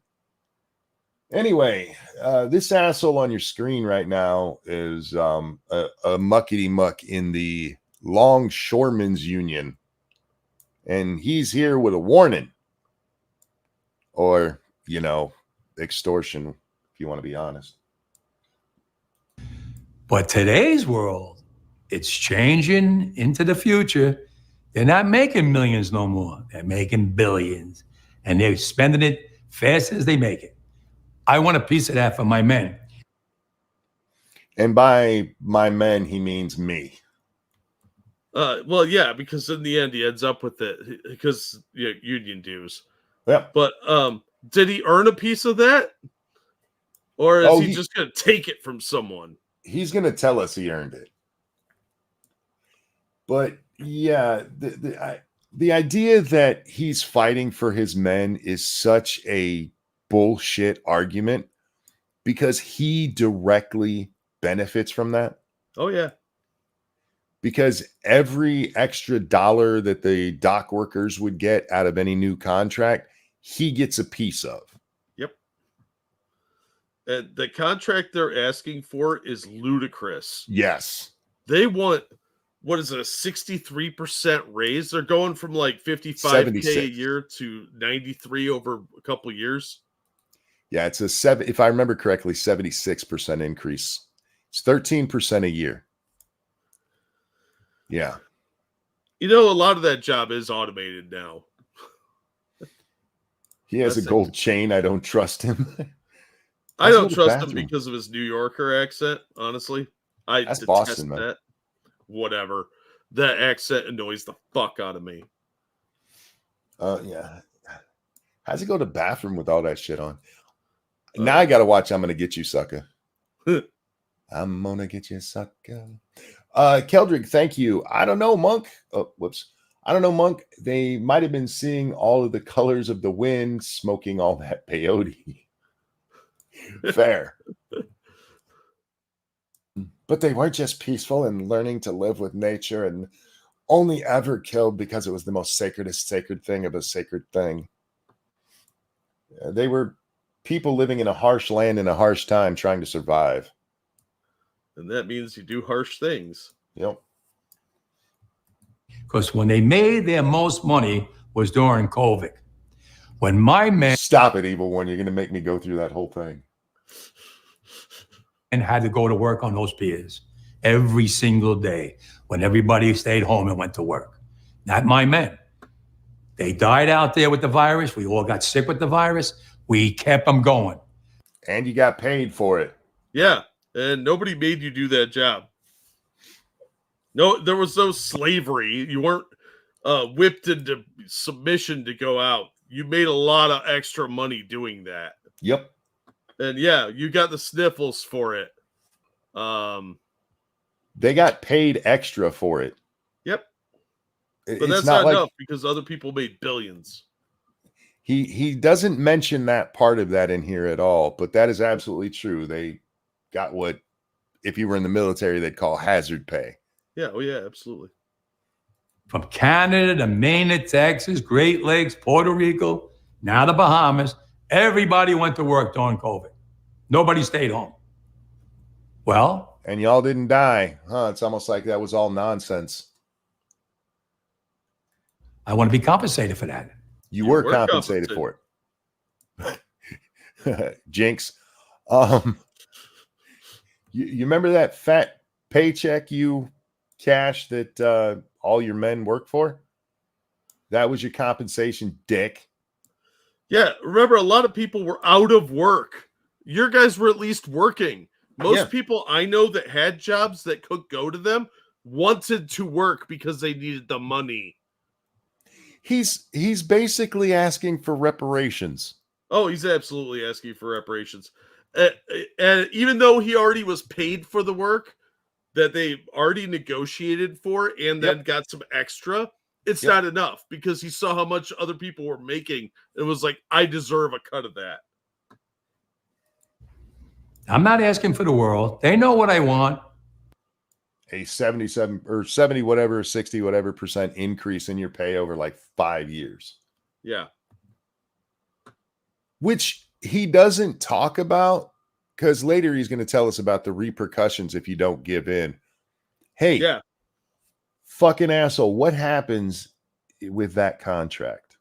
Anyway, this asshole on your screen right now is a muckety muck in the Longshoremen's Union. And he's here with a warning. Or, extortion, if you want to be honest. But today's world, it's changing into the future. They're not making millions no more. They're making billions. And they're spending it fast as they make it. I want a piece of that for my men. And by my men, he means me. Well, yeah, because in the end, he ends up with it because union dues. Yeah. But did he earn a piece of that? Or is he just going to take it from someone? He's going to tell us he earned it. But yeah, the idea that he's fighting for his men is such a bullshit argument because he directly benefits from that. Oh, yeah. Because every extra dollar that the dock workers would get out of any new contract, he gets a piece of. Yep. And the contract they're asking for is ludicrous. Yes. They want, what is it, a 63% raise? They're going from like 55K 76. a year to 93 over a couple years. Yeah, it's if I remember correctly, 76% increase. It's 13% a year. Yeah. A lot of that job is automated now. He has a gold chain. I don't trust him. I don't trust him because of his New Yorker accent, honestly. I detest Boston, man. that. Whatever. That accent annoys the fuck out of me. Yeah. How's he go to the bathroom with all that shit on? Now I got to watch I'm Gonna Get You, Sucker. I'm gonna get you, sucker. Keldrick, thank you. I don't know, Monk. Oh, whoops. I don't know, Monk. They might have been seeing all of the colors of the wind, smoking all that peyote. Fair. But they were just peaceful and learning to live with nature and only ever killed because it was the most sacred thing of a sacred thing. They were people living in a harsh land in a harsh time trying to survive. And that means you do harsh things. Yep. Because when they made their most money was during COVID. When my men Stop it, evil one. You're going to make me go through that whole thing. had to go to work on those piers every single day when everybody stayed home and went to work. Not my men. They died out there with the virus. We all got sick with the virus. We kept them going. And you got paid for it. Yeah, and nobody made you do that job. No, there was no slavery. You weren't whipped into submission to go out. You made a lot of extra money doing that. Yep. And yeah, you got the sniffles for it. They got paid extra for it. Yep. But It's that's not enough because other people made billions. He doesn't mention that part of that in here at all, but that is absolutely true. They got what, if you were in the military, they'd call hazard pay. Yeah, oh yeah, absolutely. From Canada to Maine to Texas, Great Lakes, Puerto Rico, now the Bahamas, everybody went to work during COVID. Nobody stayed home. Well, And y'all didn't die. Huh? It's almost like that was all nonsense. I want to be compensated for that. You were compensated for it. Jinx. You remember that fat paycheck you cashed that all your men work for? That was your compensation, dick. Yeah, remember a lot of people were out of work. Your guys were at least working. Most people I know that had jobs that could go to them wanted to work because they needed the money. He's basically asking for reparations. Oh, he's absolutely asking for reparations. And even though he already was paid for the work that they already negotiated for and then got some extra, it's not enough because he saw how much other people were making. It was like, I deserve a cut of that. I'm not asking for the world. They know what I want. A 77 or 70 whatever, 60 whatever % increase in your pay over like 5 years. Yeah. Which he doesn't talk about, because later he's going to tell us about the repercussions if you don't give in. Hey, fucking asshole, what happens with that contract?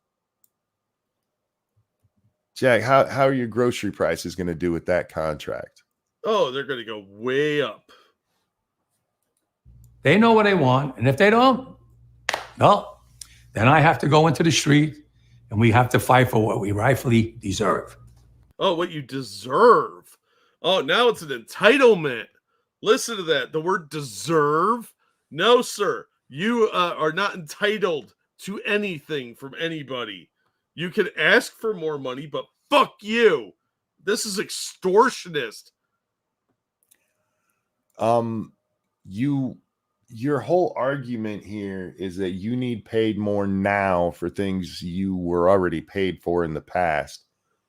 Jack, how are your grocery prices going to do with that contract? Oh, they're going to go way up. They know what they want. And if they don't, well, then I have to go into the street and we have to fight for what we rightfully deserve. Oh, what you deserve. Oh, now it's an entitlement. Listen to that. The word deserve. No, sir. You are not entitled to anything from anybody. You can ask for more money, but fuck you. This is extortionist. Your whole argument here is that you need paid more now for things you were already paid for in the past.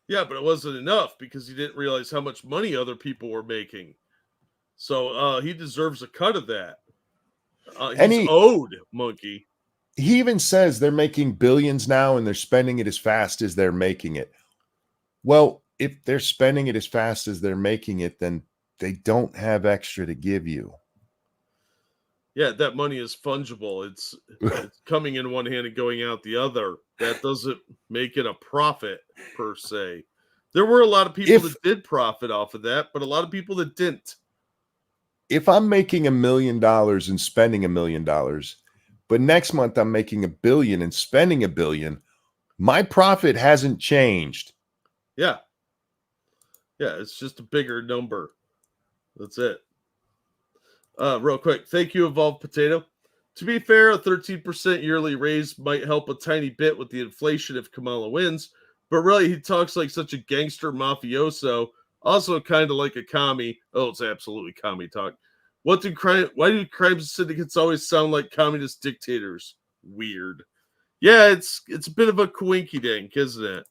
Yeah, but it wasn't enough because he didn't realize how much money other people were making. So he deserves a cut of that. He's owed, monkey. He even says they're making billions now and they're spending it as fast as they're making it. Well, if they're spending it as fast as they're making it, then they don't have extra to give you. Yeah, that money is fungible. It's coming in one hand and going out the other. That doesn't make it a profit per se. There were a lot of people that did profit off of that, but a lot of people that didn't. If I'm making $1 million and spending $1 million, but next month I'm making $1 billion and spending $1 billion, my profit hasn't changed. Yeah. Yeah, it's just a bigger number. That's it. Real quick, thank you, Evolved Potato. To be fair, a 13% yearly raise might help a tiny bit with the inflation if Kamala wins, but really he talks like such a gangster mafioso, also kind of like a commie. Oh, it's absolutely commie talk. Why do crime syndicates always sound like communist dictators? Weird. Yeah, it's a bit of a coinky dink, isn't it?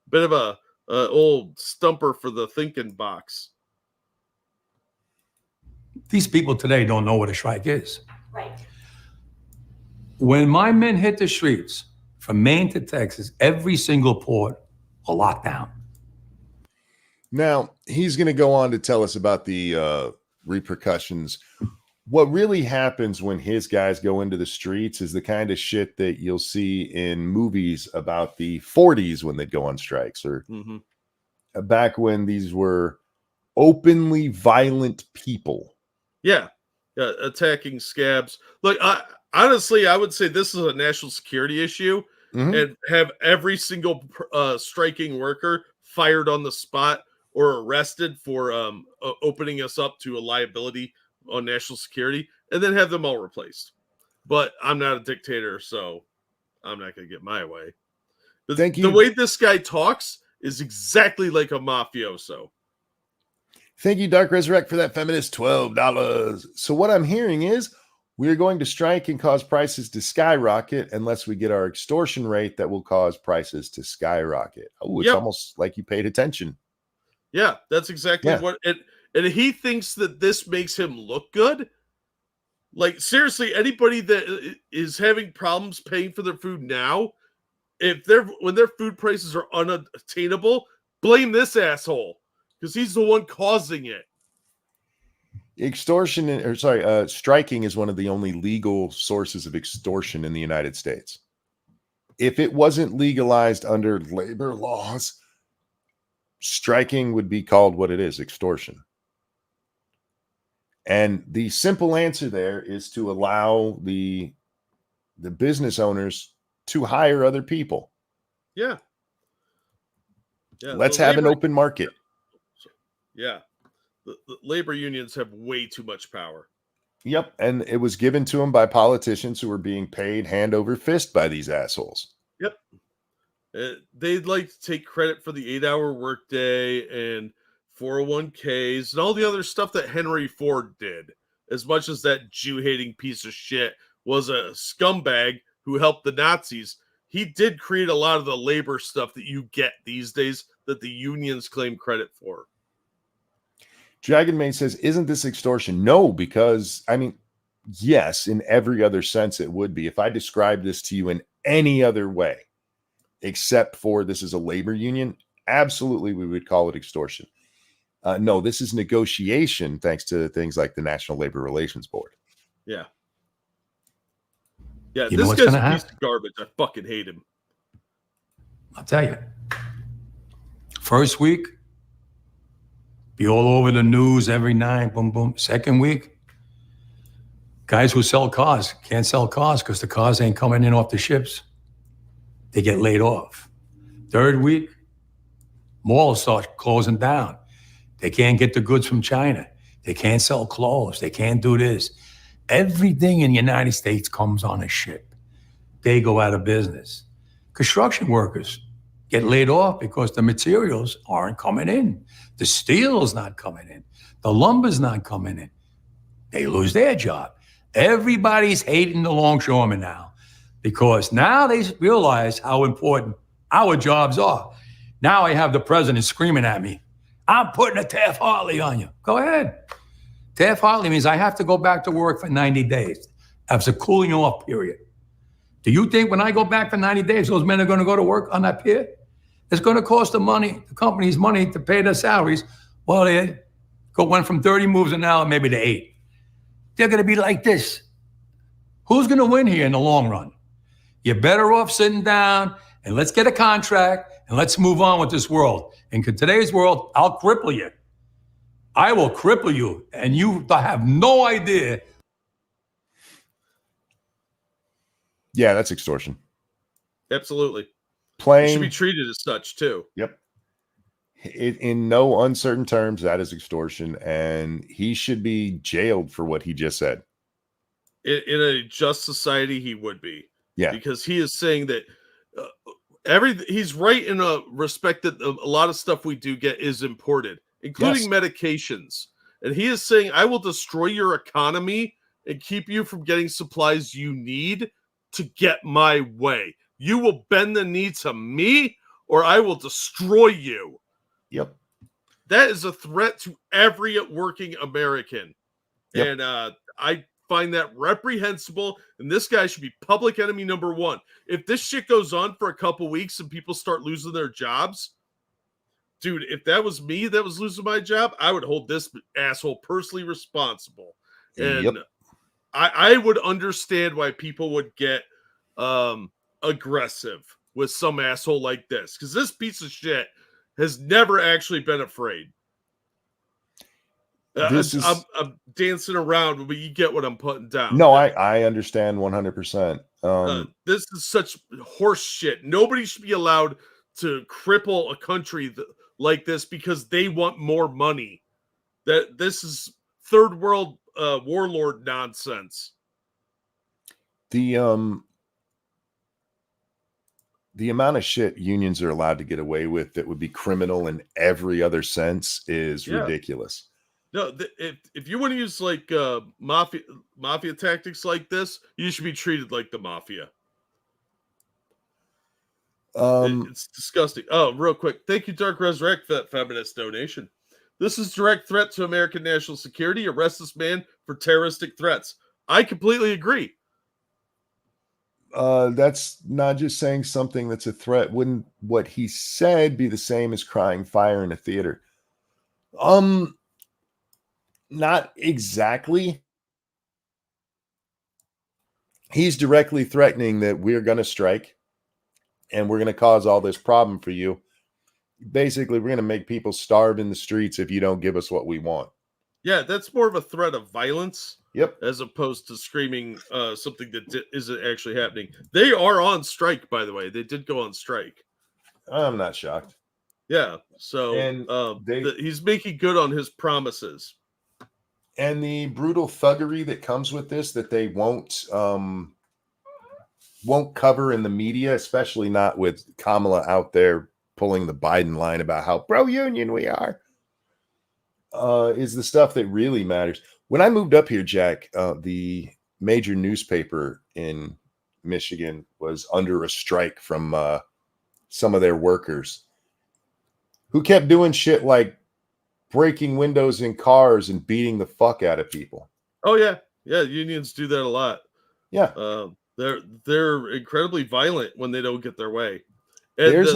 Bit of a old stumper for the thinking box. These people today don't know what a strike is. Right. When my men hit the streets from Maine to Texas, every single port will lock down. Now, he's going to go on to tell us about the repercussions. What really happens when his guys go into the streets is the kind of shit that you'll see in movies about the 40s when they'd go on strikes, or back when these were openly violent people. Yeah, attacking scabs. Look, honestly, I would say this is a national security issue, and have every single striking worker fired on the spot or arrested for opening us up to a liability on national security, and then have them all replaced. But I'm not a dictator, so I'm not going to get my way. Thank you. The way this guy talks is exactly like a mafioso. Thank you, Dark Resurrect, for that feminist $12. So what I'm hearing is we're going to strike and cause prices to skyrocket unless we get our extortion rate that will cause prices to skyrocket. Oh, it's almost like you paid attention. Yeah, that's exactly what it. And he thinks that this makes him look good. Like, seriously, anybody that is having problems paying for their food now, when their food prices are unattainable, blame this asshole, because he's the one causing it. Striking is one of the only legal sources of extortion in the United States. If it wasn't legalized under labor laws, striking would be called what it is, extortion. And the simple answer there is to allow the business owners to hire other people. Yeah. Let's have an open market. Yeah. The labor unions have way too much power. Yep. And it was given to them by politicians who were being paid hand over fist by these assholes. Yep. They'd like to take credit for the 8-hour workday and 401ks and all the other stuff that Henry Ford did. As much as that Jew-hating piece of shit was a scumbag who helped the Nazis, he did create a lot of the labor stuff that you get these days that the unions claim credit for. Dragon Maid says, isn't this extortion? No, because, I mean, yes, in every other sense it would be. If I describe this to you in any other way, except for this is a labor union, absolutely we would call it extortion. No, this is negotiation, thanks to things like the National Labor Relations Board. Yeah. Yeah, You know this what's guy's gonna a piece happen? of garbage. I fucking hate him. I'll tell you. First week, be all over the news every night, boom, boom. Second week, guys who sell cars can't sell cars because the cars ain't coming in off the ships. They get laid off. Third week, malls start closing down. They can't get the goods from China. They can't sell clothes. They can't do this. Everything in the United States comes on a ship. They go out of business. Construction workers get laid off because the materials aren't coming in. The steel's not coming in. The lumber's not coming in. They lose their job. Everybody's hating the longshoremen now because now they realize how important our jobs are. Now I have the president screaming at me, I'm putting a Taft-Hartley on you. Go ahead. Taft-Hartley means I have to go back to work for 90 days. That's a cooling off period. Do you think when I go back for 90 days, those men are going to go to work on that pier? It's going to cost the company's money to pay their salaries. Well, they went from 30 moves an hour maybe to 8. They're going to be like this. Who's going to win here in the long run? You're better off sitting down and let's get a contract and let's move on with this world. In today's world, I'll cripple you. I will cripple you, and you have no idea. Yeah, that's extortion. Absolutely. Plain. It should be treated as such, too. Yep. In no uncertain terms, that is extortion, and he should be jailed for what he just said. In a just society, he would be. Yeah. Because he is saying that he's right in a respect that a lot of stuff we do get is imported, including medications. And he is saying, I will destroy your economy and keep you from getting supplies you need to get my way. You will bend the knee to me or I will destroy you. Yep. That is a threat to every working American. Yep. And I find that reprehensible, and this guy should be public enemy number one. If this shit goes on for a couple weeks and people start losing their jobs, dude, if that was me that was losing my job, I would hold this asshole personally responsible. And Yep. I would understand why people would get aggressive with some asshole like this, because this piece of shit has never actually been afraid. I'm dancing around, but you get what I'm putting down. No, I understand 100%. This is such horse shit. Nobody should be allowed to cripple a country like this because they want more money. That this is third world warlord nonsense. The amount of shit unions are allowed to get away with that would be criminal in every other sense is ridiculous. No, if you want to use like mafia tactics like this, you should be treated like the mafia. It's disgusting. Oh, real quick. Thank you, Dark Resurrect, for that feminist donation. This is direct threat to American national security. Arrest this man for terroristic threats. I completely agree. That's not just saying something that's a threat. Wouldn't what he said be the same as crying fire in a theater? Not exactly. He's directly threatening that we're going to strike and we're going to cause all this problem for you. Basically, we're going to make people starve in the streets if you don't give us what we want. Yeah, that's more of a threat of violence. Yep. As opposed to screaming something that isn't actually happening. They are on strike, by the way. They did go on strike. I'm not shocked. Yeah. So he's making good on his promises. And the brutal thuggery that comes with this that they won't cover in the media, especially not with Kamala out there pulling the Biden line about how pro-union we are, is the stuff that really matters. When I moved up here, Jack, the major newspaper in Michigan was under a strike from some of their workers who kept doing shit like breaking windows in cars and beating the fuck out of people. Oh yeah, yeah. Unions do that a lot. Yeah, they're incredibly violent when they don't get their way. And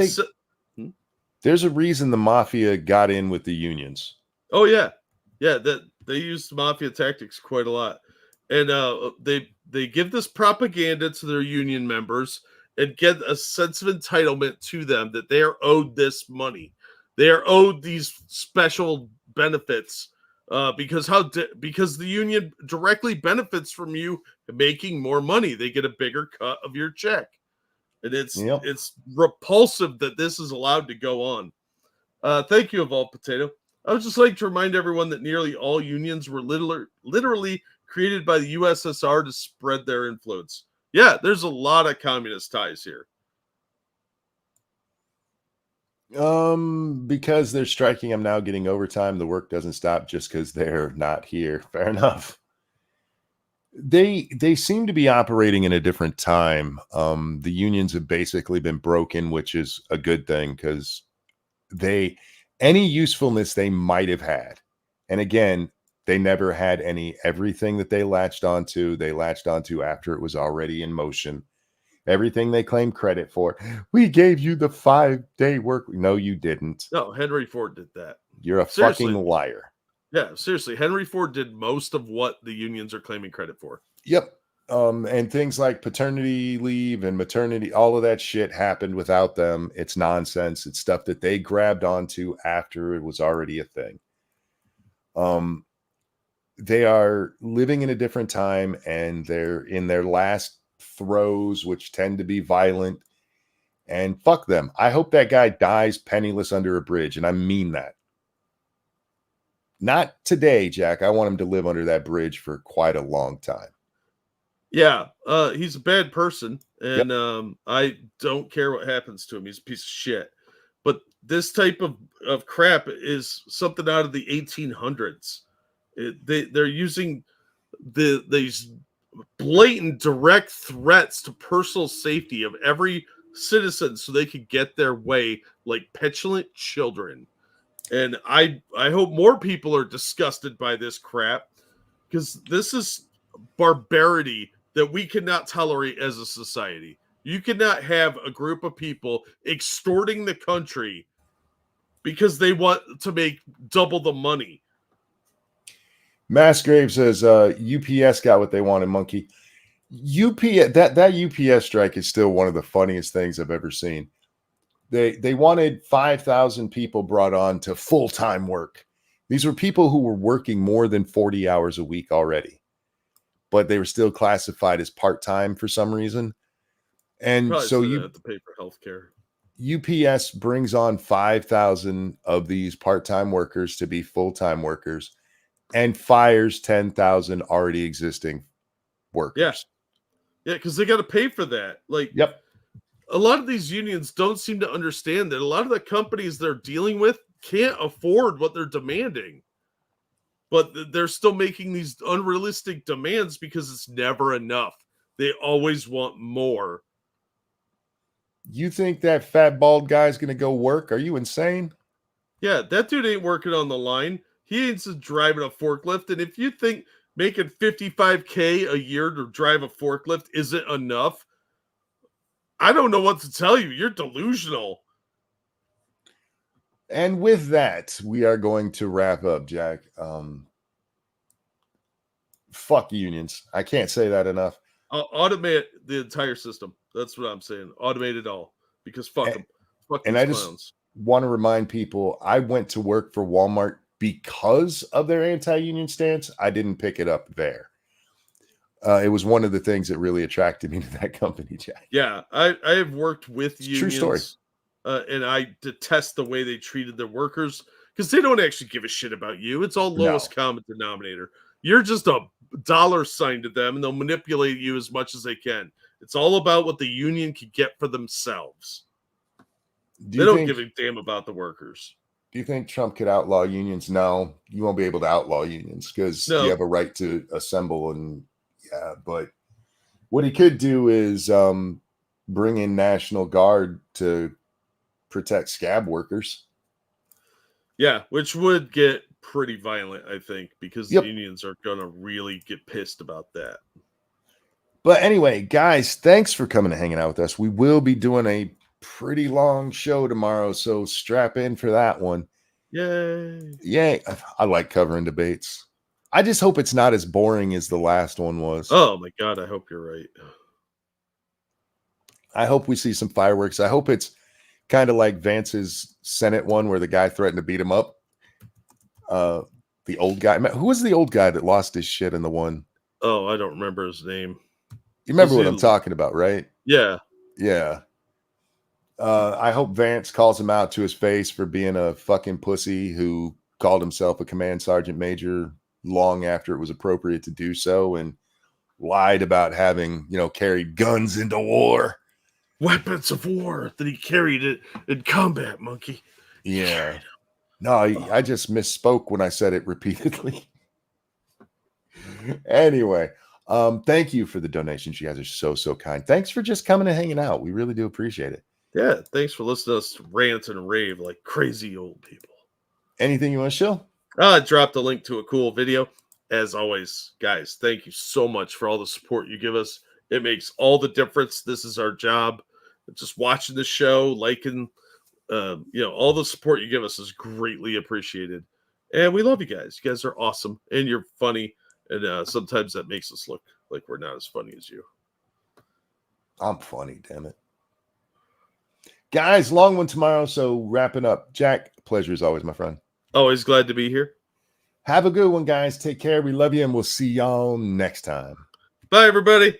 there's a reason the mafia got in with the unions. Oh yeah, yeah. That they use mafia tactics quite a lot, and they give this propaganda to their union members and get a sense of entitlement to them that they are owed this money. They are owed these special benefits because the union directly benefits from you making more money. They get a bigger cut of your check, and it's repulsive that this is allowed to go on. Thank you, Evolved Potato. I would just like to remind everyone that nearly all unions were literally created by the USSR to spread their influence. Yeah, there's a lot of communist ties here. Because they're striking, I'm now getting overtime. The work doesn't stop just because they're not here. Fair enough. They seem to be operating in a different time. The unions have basically been broken, which is a good thing because any usefulness they might have had, and again, they never had any. Everything that they latched onto after it was already in motion. Everything they claim credit for. We gave you the 5-day work. No, you didn't. No, Henry Ford did that. You're a fucking liar. Yeah, seriously. Henry Ford did most of what the unions are claiming credit for. Yep. And things like paternity leave and maternity, all of that shit happened without them. It's nonsense. It's stuff that they grabbed onto after it was already a thing. They are living in a different time, and they're in their last throes, which tend to be violent, and fuck them. I hope that guy dies penniless under a bridge, and I mean that. Not today, Jack. I want him to live under that bridge for quite a long time. Yeah, he's a bad person, and I don't care what happens to him. He's a piece of shit. But this type of crap is something out of the 1800s. They're using these blatant direct threats to personal safety of every citizen so they could get their way like petulant children. And I hope more people are disgusted by this crap, because this is barbarity that we cannot tolerate as a society. You cannot have a group of people extorting the country because they want to make double the money. Massgrave says UPS got what they wanted, Monkey. UPS that UPS strike is still one of the funniest things I've ever seen. They wanted 5,000 people brought on to full-time work. These were people who were working more than 40 hours a week already, but they were still classified as part-time for some reason. And Probably so you have to pay for healthcare. UPS brings on 5,000 of these part-time workers to be full-time workers and fires 10,000 already existing workers. Yeah, because they got to pay for that. Like, yep. A lot of these unions don't seem to understand that a lot of the companies they're dealing with can't afford what they're demanding. But they're still making these unrealistic demands because it's never enough. They always want more. You think that fat bald guy's going to go work? Are you insane? Yeah, that dude ain't working on the line. He ain't just driving a forklift. And if you think making $55K a year to drive a forklift isn't enough, I don't know what to tell you. You're delusional. And with that, we are going to wrap up, Jack. Fuck unions. I can't say that enough. Automate the entire system. That's what I'm saying. Automate it all. Because fuck them. Fuck and these I clowns. Just want to remind people, I went to work for Walmart because of their anti-union stance. I didn't pick it up there. It was one of the things that really attracted me to that company, Jack. Yeah, I have worked with unions. True story. And I detest the way they treated their workers because they don't actually give a shit about you. It's all lowest common denominator. You're just a dollar sign to them, and they'll manipulate you as much as they can. It's all about what the union can get for themselves. They don't give a damn about the workers. Do you think Trump could outlaw unions? No, you won't be able to outlaw unions because you have a right to assemble. And yeah, but what he could do is bring in National Guard to protect scab workers. Yeah, which would get pretty violent, I think, because the unions are going to really get pissed about that. But anyway, guys, thanks for coming and hanging out with us. We will be doing a pretty long show tomorrow, so strap in for that one. Yay. Yay. I like covering debates. I just hope it's not as boring as the last one was. Oh, my God. I hope you're right. I hope we see some fireworks. I hope it's kind of like Vance's Senate one where the guy threatened to beat him up. The old guy. Who was the old guy that lost his shit in the one? Oh, I don't remember his name. You remember what I'm talking about, right? Yeah. Yeah. I hope Vance calls him out to his face for being a fucking pussy who called himself a command sergeant major long after it was appropriate to do so and lied about having, carried guns into war. Weapons of war that he carried it in combat, Monkey. Yeah. No, I just misspoke when I said it repeatedly. Anyway, thank you for the donations. You guys are so kind. Thanks for just coming and hanging out. We really do appreciate it. Yeah, thanks for listening to us rant and rave like crazy old people. Anything you want to show? I dropped a link to a cool video. As always, guys, thank you so much for all the support you give us. It makes all the difference. This is our job. Just watching the show, liking, all the support you give us is greatly appreciated. And we love you guys. You guys are awesome, and you're funny. And sometimes that makes us look like we're not as funny as you. I'm funny, damn it. Guys, long one tomorrow, so wrapping up. Jack, pleasure as always, my friend. Always glad to be here. Have a good one, guys. Take care. We love you, and we'll see y'all next time. Bye, everybody.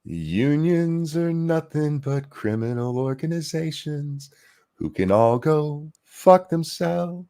Unions are nothing but criminal organizations who can all go fuck themselves.